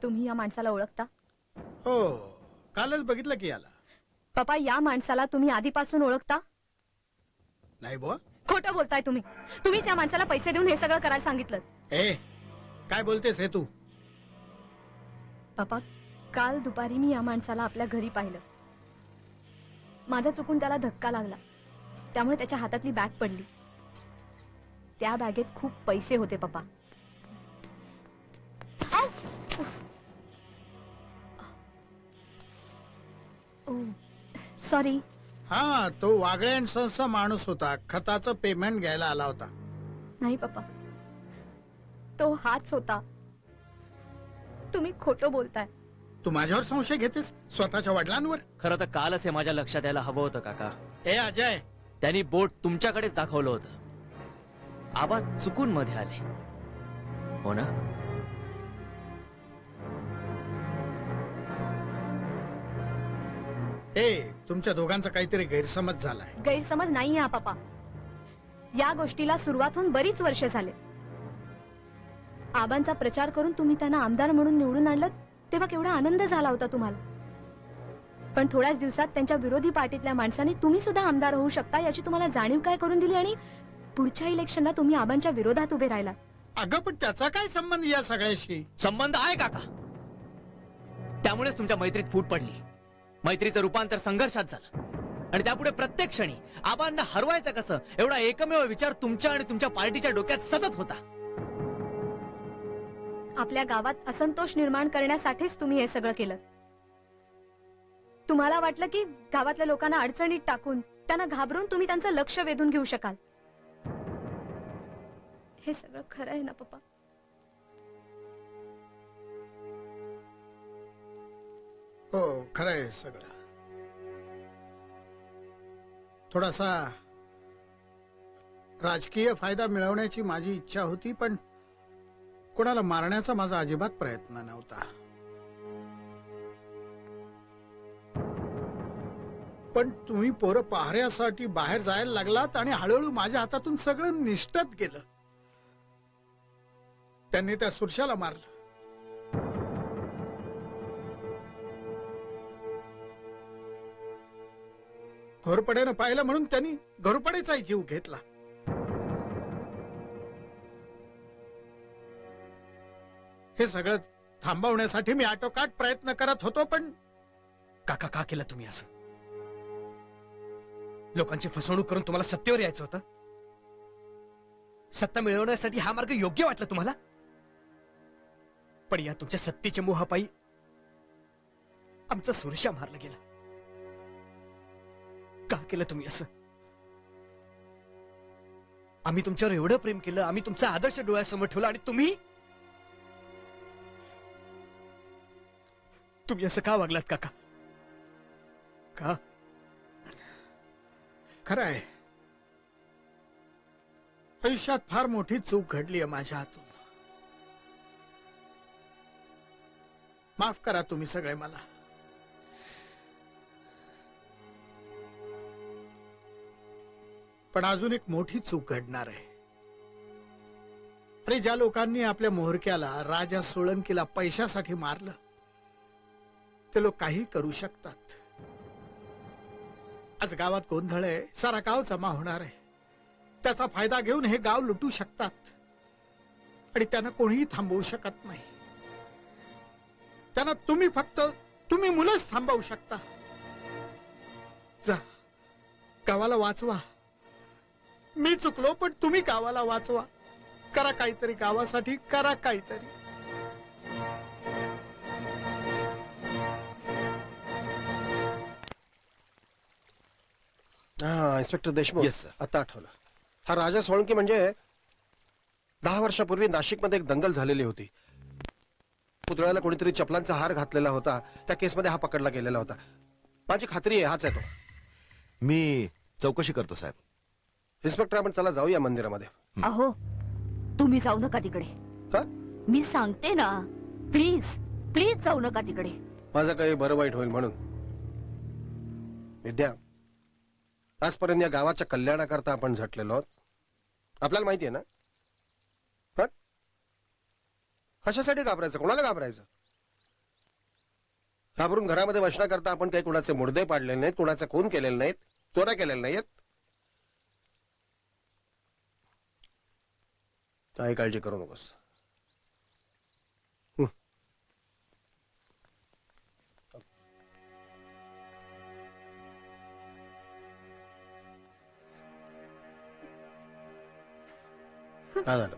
तुम्ही या माणसाला ओळखता? हो, कालच बघितलं की याला. पप्पा, या माणसाला तुम्ही आधीपासून ओळखता? नाही बुवा. खोटं बोलताय तुम्ही. तुम्हीच या माणसाला पैसे देऊन हे सगळं करायला सांगितलं. ए, काय बोलतेस हे तू? पप्पा, काल दुपारी मी या माणसाला आपल्या घरी पाहिलं. माझा चुकून त्याला धक्का लागला, त्यामुळे त्याच्या हातातली बॅग पडली. त्या बॅगेत खूप पैसे होते पप्पा. सॉरी. हा, तो वागळे अँड सन्सचा माणूस होता. खताचं पेमेंट घ्यायला आला होता. नाही पप्पा, तो हाच होता. तुम्ही खोटं बोलताय. तू माझ्यावर संशय घेतेस? स्वतःच्या वडिलांवर? खरं तर कालच हे माझ्या लक्षात यायला हवं होतं काका. ए अजय, त्यांनी बोट तुमच्याकडेच दाखवलं होतं. आबा चुकून मध्ये आले हो ना? तुमच्या दोघांचा काहीतरी गैरसमज झालाय. गैरसमज नाहीये हा पप्पा. या गोष्टीला सुरुवात होऊन बरीच वर्ष झाले. आबांचा प्रचार करून तुम्ही त्यांना आमदार म्हणून निवडून आणलं तेव्हा केवढा आनंद झाला होता तुम्हाला. पण थोड्याच दिवसात त्यांच्या विरोधी पार्टीतल्या माणसांनी तुम्ही सुद्धा आमदार होऊ शकता याची तुम्हाला जाणीव काय करून दिली आणि पुढच्या इलेक्शनला तुम्ही आबांच्या विरोधात उभे राहिला. अगं, पण त्याचा काय संबंध या सगळ्याशी? संबंध आहे काका. त्यामुळेच तुमच्या मैत्रीत फूट पडली. मैत्रीचं रूपांतर संघर्षात झालं आणि त्यापुढे प्रत्येक क्षणी आबांना हरवायचं कसं एवढा एकमेव विचार तुमच्या आणि तुमच्या पार्टीच्या डोक्यात सतत होता. आपल्या गावात असंतोष निर्माण करण्यासाठीच तुम्ही हे सगळं केलं. तुम्हाला वाटलं की गावातल्या लोकांना अडचणीत टाकून त्यांना घाबरून तुम्ही त्यांचं लक्ष वेधून घेऊ शकाल. हे सगळं खरं आहे ना पप्पा? हो, खरं आहे सगळं. थोडासा राजकीय फायदा मिळवण्याची माझी इच्छा होती, पण कोणाला मारण्याचा माझा अजिबात प्रयत्न नव्हता. पण तुम्ही पोरं पहाऱ्यासाठी बाहेर जायला लागलात आणि हळूहळू माझ्या हातातून सगळं निष्ठत गेलं. त्यांनी त्या सुरशाला मारलं. घोरपड्यानं पाहिलं म्हणून त्यांनी घोरपडेचाही जीव घेतला. हे सगळं थांबवण्यासाठी मी आटोकाट प्रयत्न करत होतो. पण काका का केलं तुम्ही असं? लोकांची फसवणूक करून तुम्हाला सत्तेवर यायचं होतं? सत्ता मिळवण्यासाठी हा मार्ग योग्य वाटला तुम्हाला? पण या तुमच्या सत्तेच्या मोहापायी आमचा सुरशा मारला गेला. का केलं तुम्ही असं? आम्ही तुमच्यावर एवढं प्रेम केलं, आम्ही तुमचा आदर्श डोळ्यासमोर ठेवला आणि तुम्ही असं का वागलात काका? का? खरं आहे, आयुष्यात फार मोठी चूक घडली आहे माझ्या हातून. माफ करा तुम्ही सगळे मला. पण अजून एक मोठी चूक घडणार आहे. अरे, ज्या लोकांनी आपल्या मोहरक्याला राजा सोळंकीला पैशासाठी मारलं, ते लोक काही करू शकतात. आज गावात गोंधळ आहे, सारा गाव जमा होणार आहे. त्याचा फायदा घेऊन हे गाव लुटू शकतात आणि त्यांना कोणीही थांबवू शकत नाही. त्यांना तुम्ही मुलंच थांबवू शकता. जा, गावाला वाचवा. मी चुकलो, पण तुम्ही गावाला वाचवा. करा काहीतरी गावासाठी, करा काहीतरी. हा, इन्स्पेक्टर देशमुख. आता आठवलं. हा राजा सोळंकी म्हणजे 10 वर्षापूर्वी नाशिकमध्ये एक दंगल झालेली होती. पुतळ्याला कोणीतरी चपलांचा हार घातलेला होता. त्या केसमध्ये हा पकडला गेलेला होता. माझी खात्री आहे हाच आहे तो. मी चौकशी करतो साहेब. इन्स्पेक्टर, आपण चला जाऊया मंदिरामध्ये. अहो, तुम्ही जाऊ नका तिकडे. का? मी सांगते ना, प्लीज प्लीज जाऊ नका तिकडे. माझं काही बरं वाईट होईल म्हणून. विद्या, आजपर्यंत या गावाच्या कल्याणाकरता आपण झटलेलो आहोत. आपल्याला माहिती आहे ना? कशासाठी घाबरायचं? कोणाला घाबरायचं? घाबरून घरामध्ये बसण्याकरता आपण काही कुणाचे मुर्दे पाडलेले नाहीत, कुणाचे खून केलेले नाहीत, चोऱ्या केलेल्या नाहीत. काही काळजी करू नकोस. काय झालं?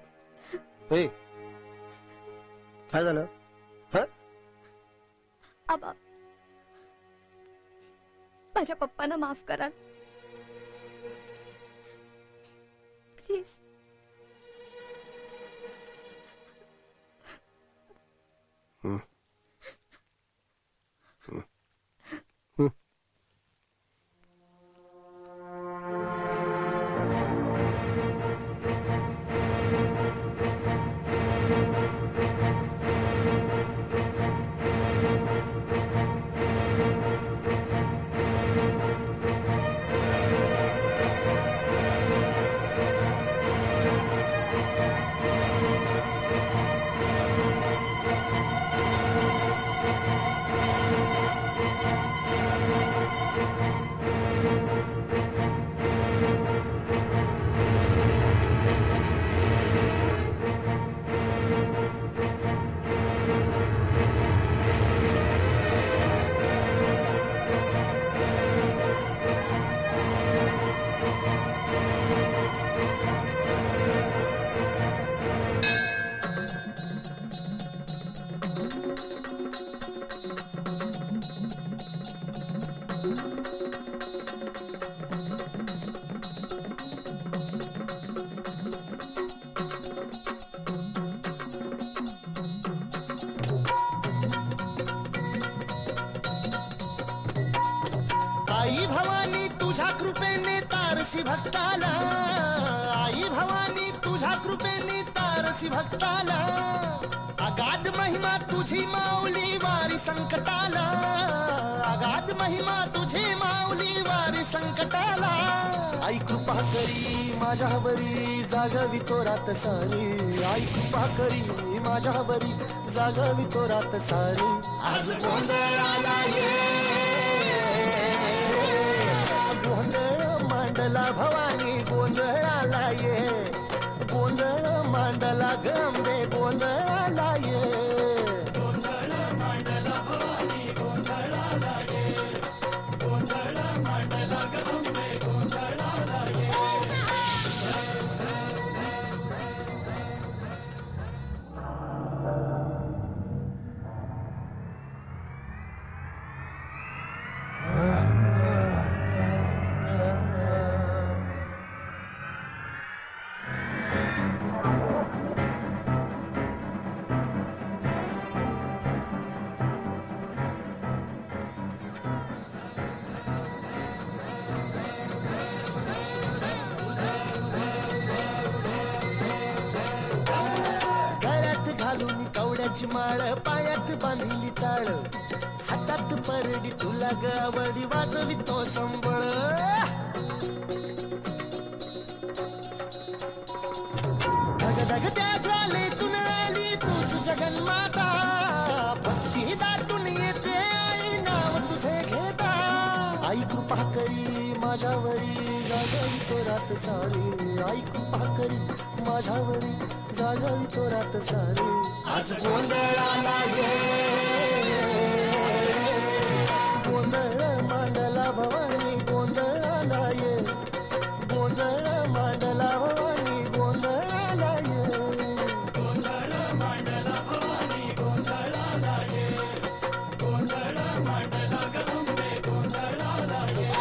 काय झालं? आबा, माझ्या पप्पांना माफ करा प्लीज. आई भवानी तू तुझ्या कृपेने तारसी भक्ताला, आई भवानी तुझ्या कृपेने तारसी भक्ताला, अगाध महिमा तुझी माऊली वारी संकटाला, अगाध महिमा तुझी माऊली वारी संकटाला, आई कृपा करी माझ्यावरी जागवी तो रात सारी, आई कृपा करी माझ्यावरी जागवी तो रात सारी, आज गोंधळाला ये गोंधळ मांडला भवानी गोंधळाला ये, गोंधळ मांडला गंबे गोंधळाला ये, गोंधळ मांडला भवानी गोंधळाला ये, गोंधळ मांडला गंबे गोंधळाला ये. कवड्याची माळ पायात बांधिली चाळ, हातात परडी तुला गावडी वाजवी तो संबळ, धगधग त्या ज्वालेतून आली तूच जगन्माता, भक्ती दाटून येते आई नाव तुझे घेता, आई कृपा करी माझ्यावरी जागवी तो रात सारी, आई कृपा करी माझ्यावरी जागवी तो रात सारी, आज गोंधळाला ये गोंधळ मांडला भवानी गोंधळाला ये, गोंधळ मांडला भवानी गोंधळाला ये, गोंधळ मांडला भवानी गोंधळाला ये, गोंधळ मांडला गंबे गोंधळाला ये.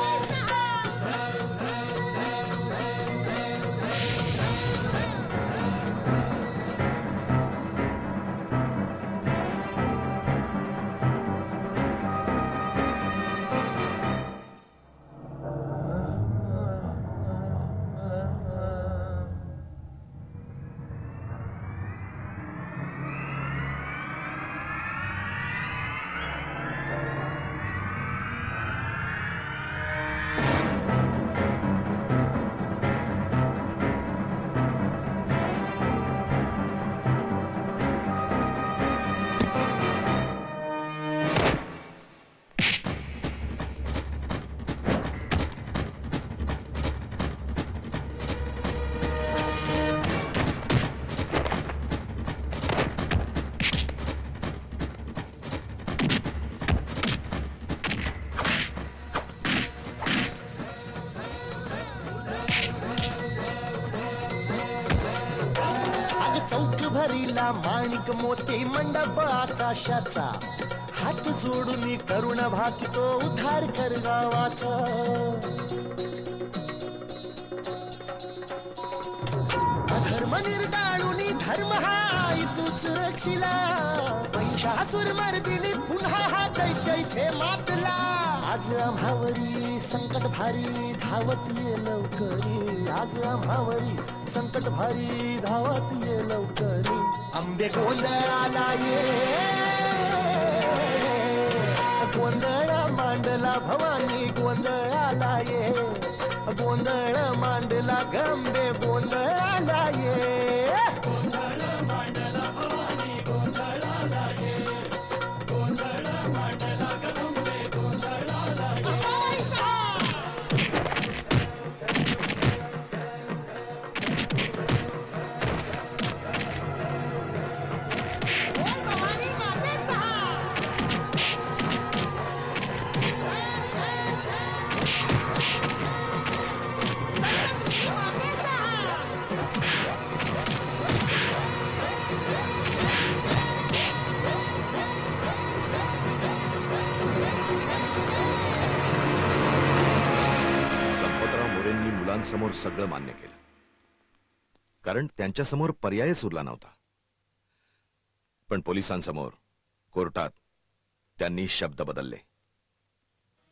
चौक भरीला माणिक मोती मंडप आकाशाचा, हात जोडून करुण भाकितो उद्धार कर गावाचा, अधर्म निर्दाळून धर्म हाय तूच रक्षिला, महिषासुर मर्दिनी पुन्हा हा दैत्य इथे मातला, आज आम्हावरी संकट भारी धावत ये लवकरी, आज आम्हावरी संकट भारी धावत ये लवकरी, आंबे गोंधळाला ये गोंधळ मांडला भवानी गोंधळाला ये, गोंधळ मांडला गंबे गोंधळाला ये, गोंधळ मांडला भवानी गोंधळाला ये, गोंधळ मांडला गंबे गोंधळाला ये. समोर सगळं मान्य केलं, कारण त्यांच्यासमोर पर्यायच उरला नव्हता. पण पोलिसांसमोर कोर्टात त्यांनी शब्द बदलले.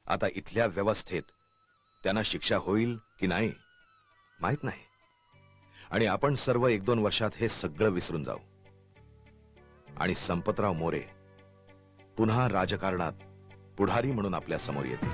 आता इथल्या व्यवस्थेत त्यांना शिक्षा होईल की नाही माहित नाही, आणि आपण सर्व 1-2 वर्षात हे सगळं विसरून जाऊ आणि संपतराव मोरे पुन्हा राजकारणात पुढारी म्हणून आपल्या समोर येतील.